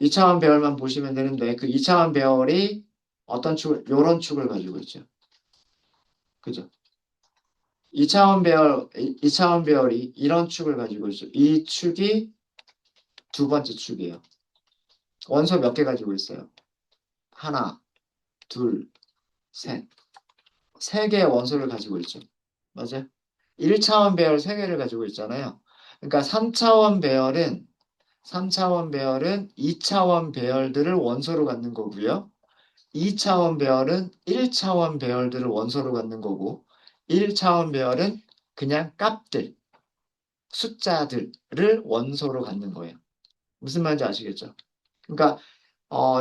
Speaker 1: 2차원 배열만 보시면 되는데 그 2차원 배열이 어떤 축을, 요런 축을 가지고 있죠. 그죠? 2차원 배열이 이런 축을 가지고 있죠. 이 축이 두 번째 축이에요. 원소 몇 개 가지고 있어요? 하나, 둘, 셋. 세 개의 원소를 가지고 있죠. 맞아요? 1차원 배열 3개를 가지고 있잖아요. 그러니까 3차원 배열은 2차원 배열들을 원소로 갖는 거고요. 2차원 배열은 1차원 배열들을 원소로 갖는 거고 1차원 배열은 그냥 값들, 숫자들을 원소로 갖는 거예요. 무슨 말인지 아시겠죠? 그러니까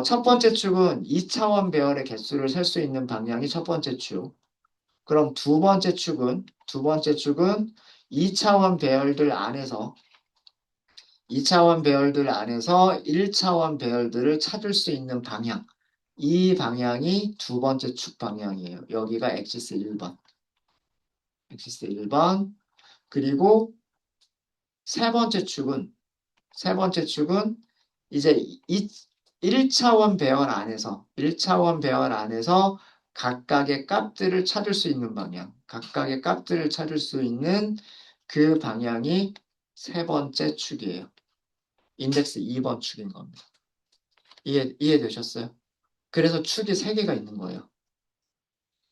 Speaker 1: 첫 번째 축은 2차원 배열의 개수를 셀 수 있는 방향이 첫 번째 축. 그럼 두 번째 축은 2차원 배열들 안에서 2차원 배열들 안에서 1차원 배열들을 찾을 수 있는 방향. 이 방향이 두 번째 축 방향이에요. 여기가 엑시스 1번. 엑시스 1번. 그리고 세 번째 축은 이제 1차원 배열 안에서 1차원 배열 안에서 각각의 값들을 찾을 수 있는 방향, 각각의 값들을 찾을 수 있는 그 방향이 세 번째 축이에요. 인덱스 2번 축인 겁니다. 이해되셨어요? 그래서 축이 세 개가 있는 거예요.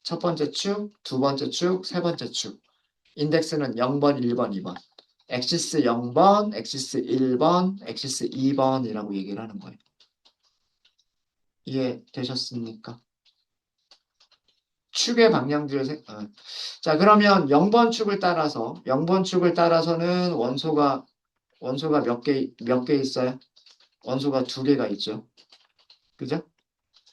Speaker 1: 첫 번째 축, 두 번째 축, 세 번째 축. 인덱스는 0번, 1번, 2번. 엑시스 0번, 엑시스 1번, 엑시스 2번이라고 얘기를 하는 거예요. 이해되셨습니까? 축의 방향들을 자, 그러면 0번 축을 따라서 0번 축을 따라서는 원소가 몇 개 있어요? 원소가 두 개가 있죠. 그죠?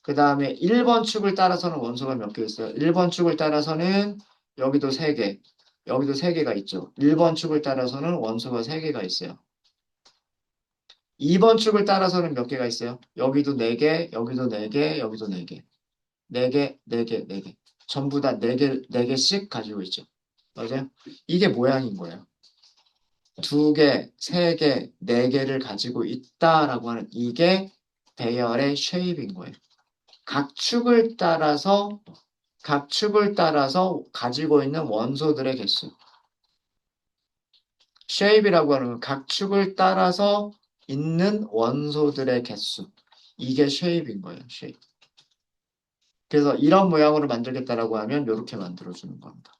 Speaker 1: 그 다음에 1번 축을 따라서는 원소가 몇 개 있어요? 1번 축을 따라서는 여기도 3개, 여기도 3개가 있죠. 1번 축을 따라서는 원소가 3개가 있어요. 2번 축을 따라서는 몇 개가 있어요? 여기도 4개, 여기도 4개, 여기도 4개. 4개, 4개, 4개. 전부 다 4개, 4개씩 가지고 있죠. 맞아요? 이게 모양인 거예요. 2개, 3개, 4개를 가지고 있다라고 하는 이게 배열의 쉐입인 거예요. 각 축을 따라서 가지고 있는 원소들의 개수. 쉐입이라고 하는 건 각 축을 따라서 있는 원소들의 개수. 이게 쉐입인 거예요. 쉐입. 그래서 이런 모양으로 만들겠다라고 하면 이렇게 만들어주는 겁니다.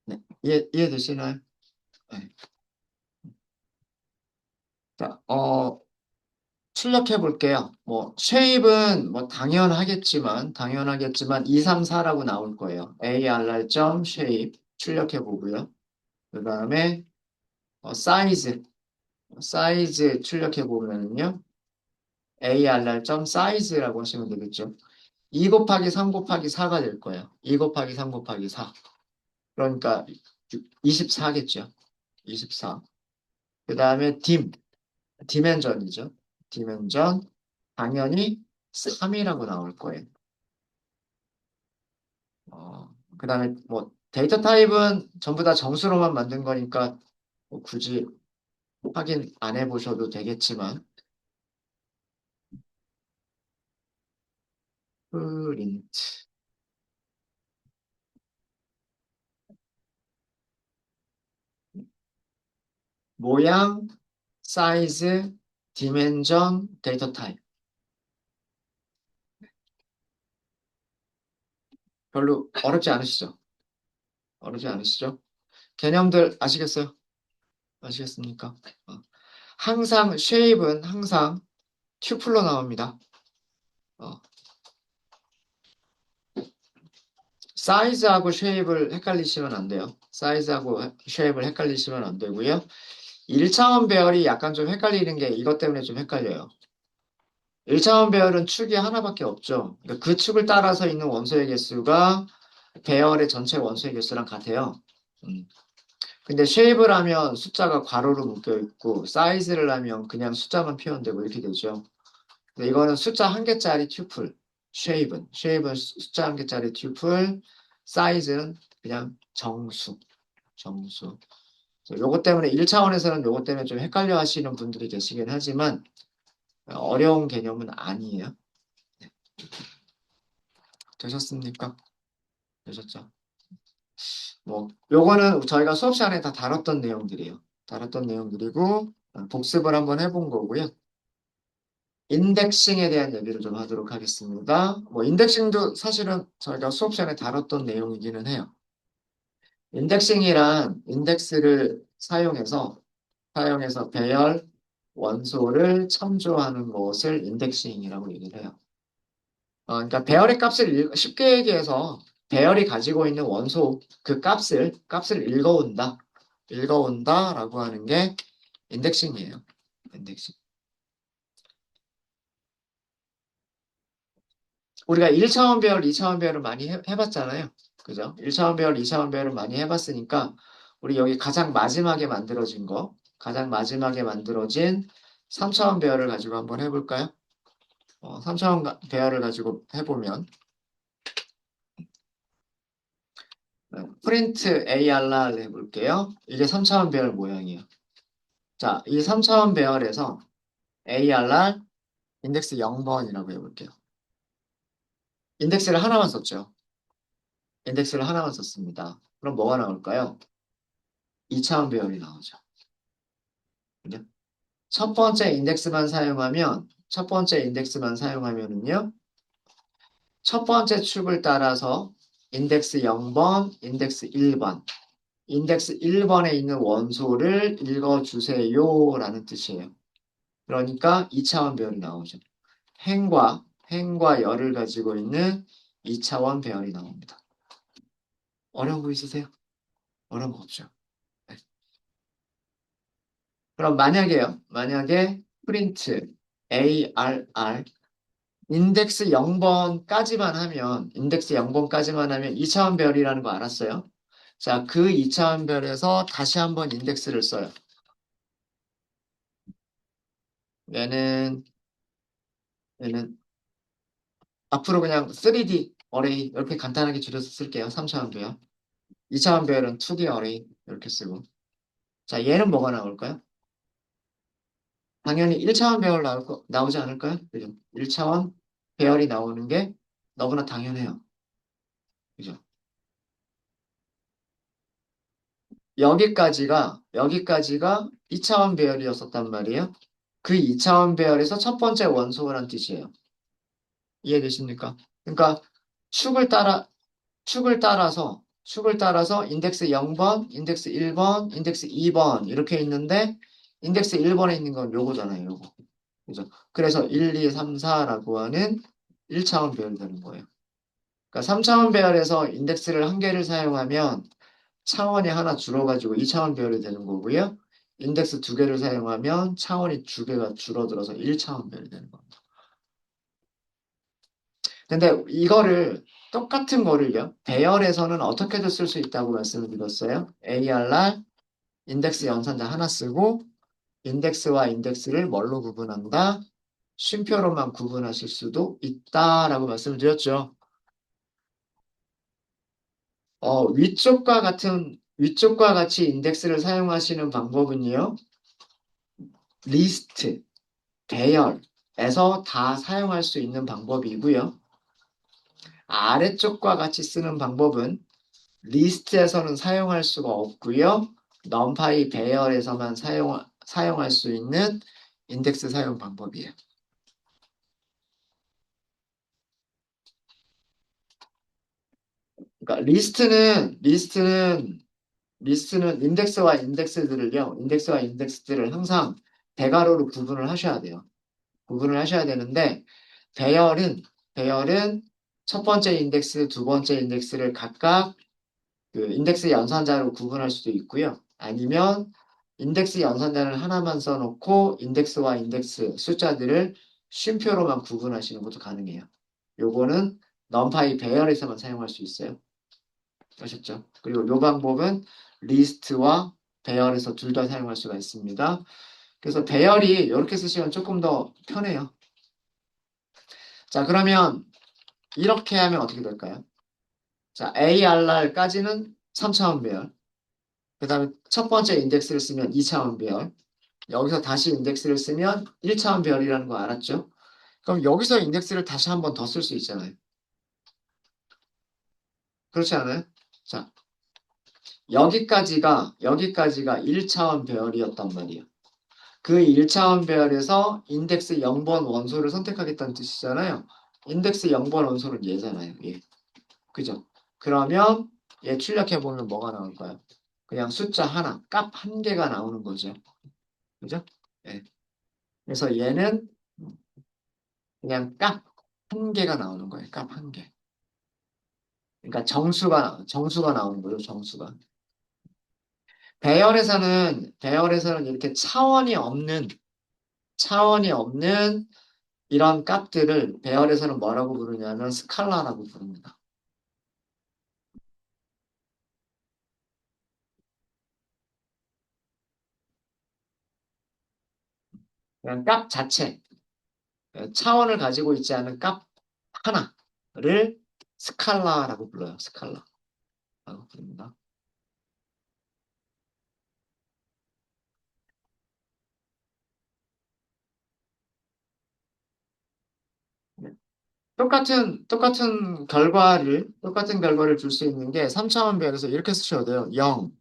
Speaker 1: 네. 이해되시나요? 네. 자, 출력해 볼게요. 뭐, 쉐입은 뭐 당연하겠지만 2, 3, 4라고 나올 거예요. ARR shape 출력해 보고요. 그 다음에 사이즈 출력해 보면은요. ARR size라고 하시면 되겠죠. 2 곱하기 3 곱하기 4가 될 거예요. 2 곱하기 3 곱하기 4. 그러니까 24겠죠. 24. 그 다음에 디멘전이죠. 디멘전 당연히 3이라고 나올 거예요. 그 다음에 뭐 데이터 타입은 전부 다 정수로만 만든 거니까 뭐 굳이 확인 안 해보셔도 되겠지만 프린트 모양, 사이즈, 디멘전, 데이터 타입 별로 어렵지 않으시죠? 어렵지 않으시죠? 개념들 아시겠어요? 아시겠습니까? 어. 항상 쉐입은 항상 튜플로 나옵니다. 어. 사이즈하고 쉐입을 헷갈리시면 안 돼요. 사이즈하고 쉐입을 헷갈리시면 안 되고요. 1차원 배열이 약간 좀 헷갈리는 게 이것 때문에 좀 헷갈려요. 1차원 배열은 축이 하나밖에 없죠. 그러니까 그 축을 따라서 있는 원소의 개수가 배열의 전체 원소의 개수랑 같아요. 음. 근데 쉐입을 하면 숫자가 괄호로 묶여 있고 사이즈를 하면 그냥 숫자만 표현되고 이렇게 되죠. 근데 이거는 숫자 한 개짜리 튜플. 쉐입은 숫자 한 개짜리 튜플. 사이즈는 그냥 정수. 요것 때문에 1차원에서는 요것 때문에 좀 헷갈려 하시는 분들이 계시긴 하지만 어려운 개념은 아니에요. 네. 되셨습니까? 되셨죠? 뭐 요거는 저희가 수업 시간에 다 다뤘던 내용들이에요. 다뤘던 내용들이고 복습을 한번 해본 거고요. 인덱싱에 대한 얘기를 좀 하도록 하겠습니다. 뭐 인덱싱도 사실은 저희가 수업 시간에 다뤘던 내용이기는 해요. 인덱싱이란 인덱스를 사용해서 배열 원소를 참조하는 것을 인덱싱이라고 얘기를 해요. 그러니까 배열의 값을 쉽게 얘기해서 배열이 가지고 있는 원소 그 값을 읽어온다라고 하는 게 인덱싱이에요. 인덱싱. 우리가 1차원 배열, 2차원 배열을 많이 해봤잖아요. 그죠? 1차원 배열, 2차원 배열을 많이 해봤으니까 우리 여기 가장 마지막에 만들어진 3차원 배열을 가지고 한번 해볼까요? 3차원 배열을 가지고 해보면 프린트 AR를 해볼게요. 이게 3차원 배열 모양이에요. 자, 이 3차원 배열에서 ARR 인덱스 0번이라고 해볼게요. 인덱스를 하나만 썼죠. 인덱스를 하나만 썼습니다. 그럼 뭐가 나올까요? 2차원 배열이 나오죠. 그죠? 첫 번째 인덱스만 사용하면은요, 첫 번째 축을 따라서 인덱스 0번, 인덱스 1번, 인덱스 1번에 있는 원소를 읽어주세요라는 뜻이에요. 그러니까 2차원 배열이 나오죠. 행과 열을 가지고 있는 2차원 배열이 나옵니다. 어려운 거 있으세요? 어려운 거 없죠. 네. 그럼 만약에 프린트 ARR 인덱스 0번까지만 하면 2차원 별이라는 거 알았어요? 자, 그 2차원 별에서 다시 한번 인덱스를 써요. 얘는, 얘는 앞으로 그냥 3D 어레이 이렇게 간단하게 줄여서 쓸게요. 3차원 배열. 2차원 배열은 2D 어레이 이렇게 쓰고. 자, 얘는 뭐가 나올까요? 당연히 1차원 배열 나오지 않을까요? 그죠? 1차원 배열이 나오는 게 너무나 당연해요. 그죠? 여기까지가 2차원 배열이었었단 말이에요. 그 2차원 배열에서 첫 번째 원소란 뜻이에요. 이해되십니까? 그러니까 축을 따라 축을 따라서 인덱스 0번, 인덱스 1번, 인덱스 2번 이렇게 있는데 인덱스 1번에 있는 건 요거잖아요, 요거. 그죠? 그래서 1, 2, 3, 4라고 하는 1차원 배열이 되는 거예요. 그러니까 3차원 배열에서 인덱스를 한 개를 사용하면 차원이 하나 줄어가지고 2차원 배열이 되는 거고요. 인덱스 두 개를 사용하면 차원이 두 개가 줄어들어서 1차원 배열이 되는 겁니다. 근데 이거를 똑같은 거를요. 배열에서는 어떻게도 쓸 수 있다고 말씀을 드렸어요. ARR 인덱스 연산자 하나 쓰고 인덱스와 인덱스를 뭘로 구분한다? 쉼표로만 구분하실 수도 있다라고 말씀을 드렸죠. 위쪽과 같이 인덱스를 사용하시는 방법은요. 리스트, 배열에서 다 사용할 수 있는 방법이고요. 아래쪽과 같이 쓰는 방법은 리스트에서는 사용할 수가 없고요. 넘파이 배열에서만 사용할 수 있는 인덱스 사용 방법이에요. 그러니까 리스트는 인덱스와 인덱스들을 항상 대괄호로 구분을 하셔야 돼요. 구분을 하셔야 되는데 배열은 첫 번째 인덱스, 두 번째 인덱스를 각각 그 인덱스 연산자로 구분할 수도 있고요. 아니면 인덱스 연산자를 하나만 써놓고 인덱스와 인덱스 숫자들을 쉼표로만 구분하시는 것도 가능해요. 요거는 넘파이 배열에서만 사용할 수 있어요. 아셨죠? 그리고 이 방법은 리스트와 배열에서 둘 다 사용할 수가 있습니다. 그래서 배열이 이렇게 쓰시면 조금 더 편해요. 자, 그러면 이렇게 하면 어떻게 될까요? 자, ARR까지는 3차원 배열. 그 다음에 첫 번째 인덱스를 쓰면 2차원 배열. 여기서 다시 인덱스를 쓰면 1차원 배열이라는 거 알았죠? 그럼 여기서 인덱스를 다시 한 번 더 쓸 수 있잖아요. 그렇지 않아요? 자, 여기까지가 1차원 배열이었단 말이에요. 그 1차원 배열에서 인덱스 0번 원소를 선택하겠다는 뜻이잖아요. 인덱스 0번 원소는 얘잖아요. 얘. 그죠? 그러면 얘 출력해보면 뭐가 나올까요? 그냥 숫자 하나, 값 한 개가 나오는 거죠. 그죠? 예. 그래서 얘는 그냥 값 한 개가 나오는 거예요. 값 한 개. 그러니까 정수가 나오는 거죠. 정수가. 배열에서는 이렇게 차원이 없는 이런 값들을 배열에서는 뭐라고 부르냐면 스칼라라고 부릅니다. 그냥 값 자체, 차원을 가지고 있지 않은 값 하나를 스칼라라고 불러요. 스칼라라고 부릅니다. 네. 똑같은 결과를 줄 수 있는 게 3차원 배열에서 이렇게 쓰셔도 돼요. 0,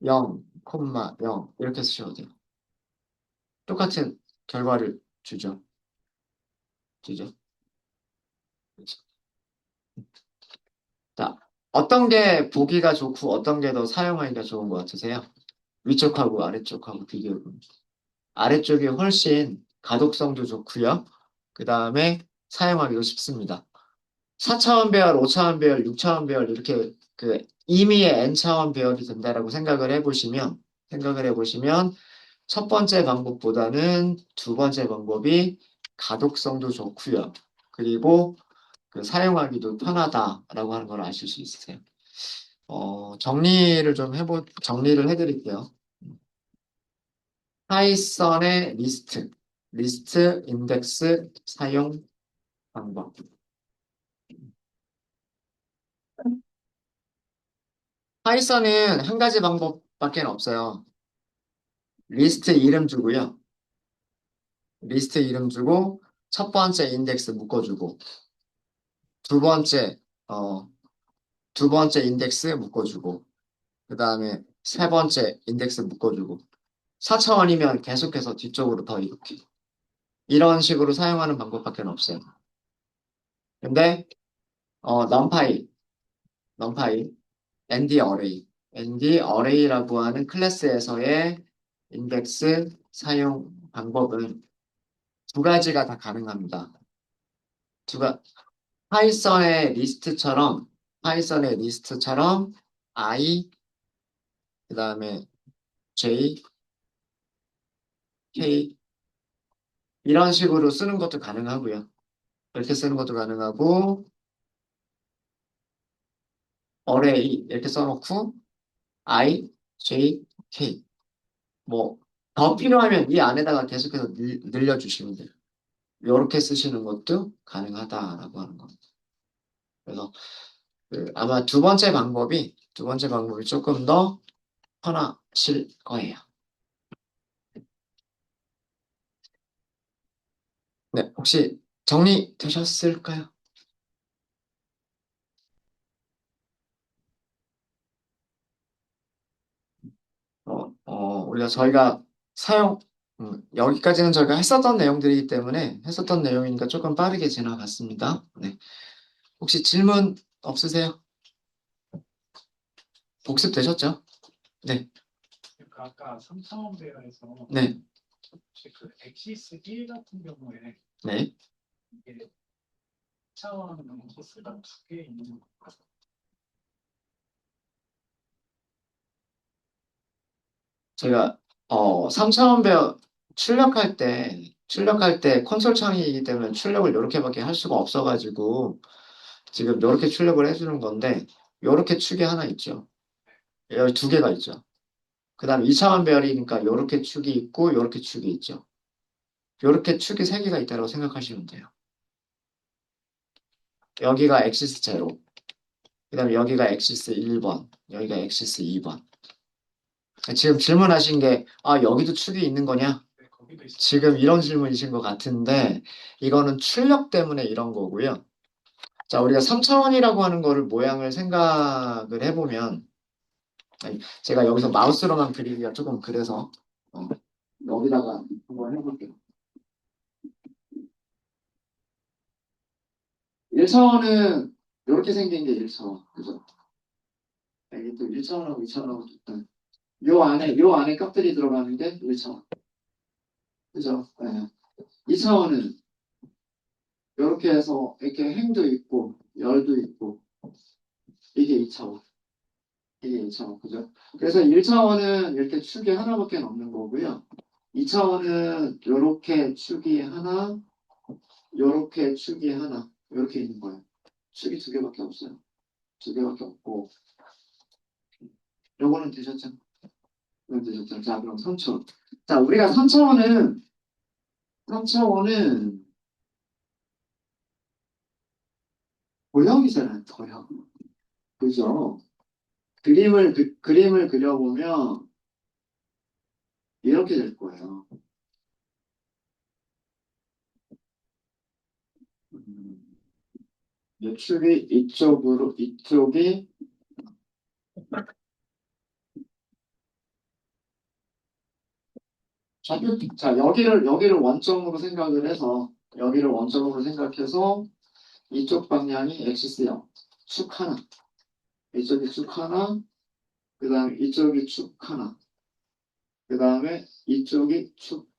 Speaker 1: 0, 0 이렇게 쓰셔도 돼요. 똑같은 결과를 주죠. 주죠. 자, 어떤 게 보기가 좋고 어떤 게 더 사용하기가 좋은 것 같으세요? 위쪽하고 아래쪽하고 비교해보면. 아래쪽이 훨씬 가독성도 좋고요. 그 다음에 사용하기도 쉽습니다. 4차원 배열, 5차원 배열, 6차원 배열 이렇게 그 임의의 n차원 배열이 된다라고 생각을 해보시면 첫 번째 방법보다는 두 번째 방법이 가독성도 좋고요. 그리고 그 사용하기도 편하다라고 하는 걸 아실 수 있으세요. 정리를 해드릴게요. 파이썬의 리스트 인덱스 사용 방법. 파이썬은 한 가지 방법밖에 없어요. 리스트 이름 주고요. 리스트 이름 주고, 첫 번째 인덱스 묶어주고, 두 번째, 어, 두 번째 인덱스 묶어주고, 그 다음에 세 번째 인덱스 묶어주고, 4차원이면 계속해서 뒤쪽으로 더 이렇게. 이런 식으로 사용하는 방법밖에 없어요. 근데, 넘파이, ND 어레이라고 하는 클래스에서의 인덱스 사용 방법은 두 가지가 다 가능합니다. 두 가, 파이썬의 리스트처럼 I, 그 다음에 J, K 이런 식으로 쓰는 것도 가능하고요. 이렇게 쓰는 것도 가능하고 array 이렇게 써놓고 I, J, K 뭐 더 필요하면 이 안에다가 계속해서 늘려주시면 돼요. 이렇게 쓰시는 것도 가능하다라고 하는 겁니다. 그래서 아마 두 번째 방법이 조금 더 편하실 거예요. 네, 혹시 정리되셨을까요? 저희가 사용, 여기까지는 저희가 했었던 내용들이기 때문에 했었던 내용이니까 조금 빠르게 지나갔습니다. 네. 혹시 질문 없으세요? 복습되셨죠? 네.
Speaker 2: 그 아까 3차원 배열에서
Speaker 1: 네.
Speaker 2: 혹시 그 엑시스 1 같은 경우에
Speaker 1: 네.
Speaker 2: 이게 차원 엑시스가 두 개 있는 거.
Speaker 1: 3차원 배열 출력할 때 콘솔 창이기 때문에 출력을 이렇게밖에 할 수가 없어가지고 지금 이렇게 출력을 해주는 건데 이렇게 축이 하나 있죠. 여기 두 개가 있죠. 그 다음에 2차원 배열이니까 이렇게 축이 있고 이렇게 축이 있죠. 이렇게 축이 세 개가 있다고 생각하시면 돼요. 여기가 엑시스 제로, 그 다음에 여기가 엑시스 1번, 여기가 엑시스 2번. 지금 질문하신 게, 여기도 축이 있는 거냐?
Speaker 2: 네, 거기도 있어요.
Speaker 1: 지금 이런 질문이신 것 같은데, 이거는 출력 때문에 이런 거고요. 자, 우리가 3차원이라고 하는 거를 모양을 생각을 해보면, 아니, 제가 여기서 마우스로만 그리기가 조금 그래서, 어, 여기다가 한번 해볼게요. 1차원은 이렇게 생긴 게 1차원. 그죠? 이게 또 1차원하고 2차원하고 좀 요 안에 값들이 들어가는 게 1차원. 그죠? 네. 2차원은 이렇게 해서 이렇게 행도 있고 열도 있고 이게 2차원. 이게 2차원. 그죠? 그래서 1차원은 이렇게 축이 하나밖에 없는 거고요. 2차원은 이렇게 축이 하나, 이렇게 축이 하나, 이렇게 있는 거예요. 축이 두 개밖에 없어요. 두 개밖에 없고 요거는 되셨죠? 이건 되셨죠? 자, 그럼 3차원. 자, 우리가 3차원은 도형이잖아요, 도형. 그죠? 그림을 그려보면 이렇게 될 거예요. 음, 예축이 이쪽이, 자, 여기를 원점으로 생각해서 이쪽 방향이 엑시스 0, 축 하나. 이쪽이 쭉 하나, 그 다음에 이쪽이 쭉 하나, 그 다음에 이쪽이 쭉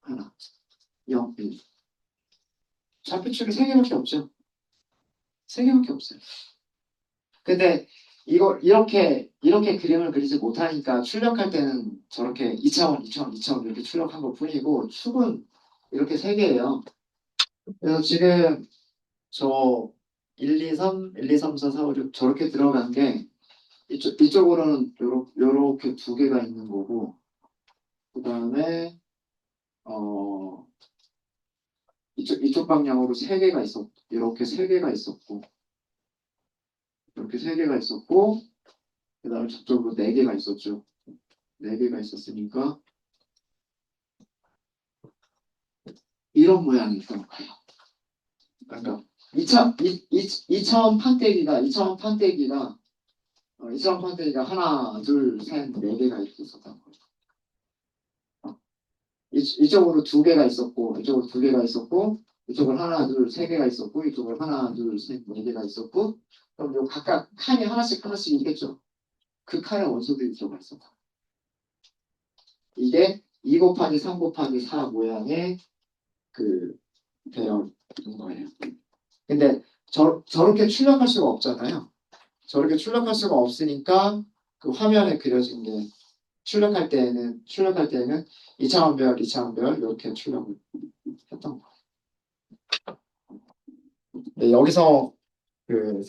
Speaker 1: 하나, 0, 1. 좌표축이 3개밖에 없죠. 3개밖에 없어요. 근데 이거 이렇게 그림을 그리지 못하니까 출력할 때는 저렇게 2차원, 2차원, 2차원 이렇게 출력한 것 뿐이고 축은 이렇게 3개예요. 그래서 지금 저 1, 2, 3, 1, 2, 3, 4, 5, 6 저렇게 들어간 게 이쪽으로는 요렇게 2개가 있는 거고 그 다음에 어 이쪽 방향으로 3개가 있었고 이렇게 3개가 있었고 이렇게 3개가 있었고 그 다음에 저쪽으로 4개가 있었죠. 4개가 있었으니까 이런 모양이 있던 거예요. 그러니까 2차원 판때기가 2차원 판때기가 하나, 둘, 셋, 4개가 있었던 거예요. 이쪽으로 2개가 있었고, 이쪽으로 2개가 있었고, 이쪽으로 하나, 둘, 3개가 있었고, 이쪽으로 하나, 둘, 셋, 4개가 있었고, 그럼 요 각각 칸이 하나씩 하나씩 있겠죠. 그 칸의 원소들이 들어가 있었다. 이게 2 곱하기 3 곱하기 4 모양의 그 배열인 거예요. 근데 저렇게 출력할 수가 없잖아요. 저렇게 출력할 수가 없으니까 그 화면에 그려진 게 출력할 때에는 2차원 배열, 2차원 배열 이렇게 출력을 했던 거예요. 네, 여기서 그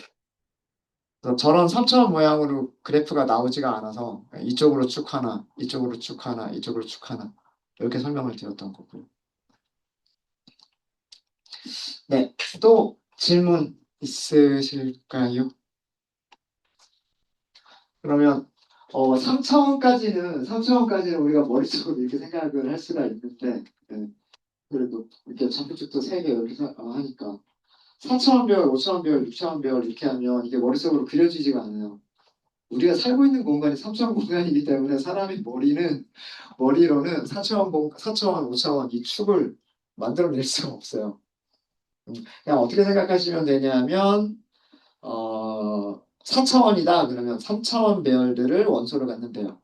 Speaker 1: 저런 3차원 모양으로 그래프가 나오지가 않아서 이쪽으로 쭉 하나, 이쪽으로 쭉 하나, 이쪽으로 쭉 하나 이렇게 설명을 드렸던 거고요. 네, 또 질문 있으실까요? 그러면 3차원까지는 우리가 머릿속으로 이렇게 생각을 할 수가 있는데 네, 그래도 이렇게 좌표축도 3개 이렇게 하니까 4차원 배열, 5차원 배열, 6차원 배열 이렇게 하면 이게 머릿속으로 그려지지가 않아요. 우리가 살고 있는 공간이 3차원 공간이기 때문에 사람의 머리로는 4차원, 5차원 이 축을 만들어낼 수가 없어요. 그냥 어떻게 생각하시면 되냐면 4차원이다 그러면 3차원 배열들을 원소로 갖는데요.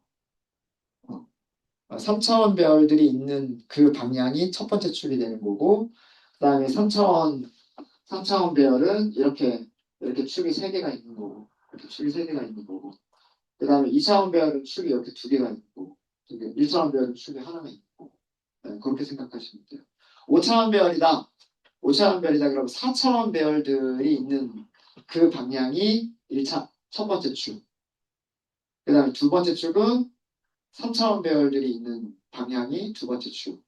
Speaker 1: 3차원 배열들이 있는 그 방향이 첫 번째 축이 되는 거고 그 다음에 3차원 배열은 이렇게 축이 3개가 있는 거고 이렇게 축이 3개가 있는 거고 그 다음에 2차원 배열은 축이 이렇게 2개가 있는 거고 1차원 배열은 축이 하나가 있는 거고 네, 그렇게 생각하시면 돼요. 5차원 배열이다. 5차원 배열이다 그러면 4차원 배열들이 있는 그 방향이 1차 첫 번째 축. 그 다음에 두 번째 축은 3차원 배열들이 있는 방향이 두 번째 축.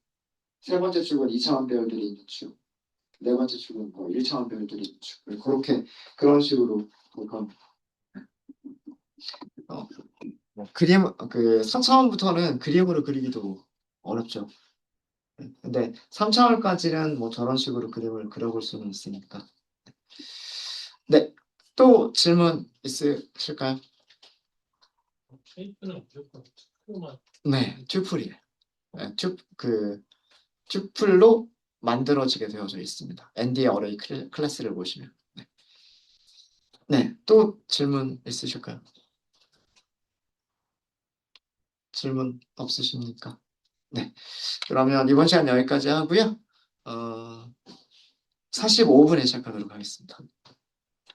Speaker 1: 세 번째 축은 2차원 배열들이 있는 축. 네 번째 축은 뭐 1차원 배열들이 있는 축. 그렇게 그런 식으로 볼 겁니다. 어, 그 3차원부터는 그림으로 그리기도 어렵죠. 근데 3차원까지는 뭐 저런 식으로 그림을 그려볼 수는 있으니까. 네, 또 질문 있으실까요?
Speaker 2: 쉐이프는 무조건 투표만.
Speaker 1: 네, 튜플이에요. 네, 튜플로 만들어지게 되어져 있습니다. ND 어레이 클래스를 보시면. 네. 네, 또 질문 있으실까요? 질문 없으십니까? 네, 그러면 이번 시간 여기까지 하고요. 45분에 시작하도록 하겠습니다.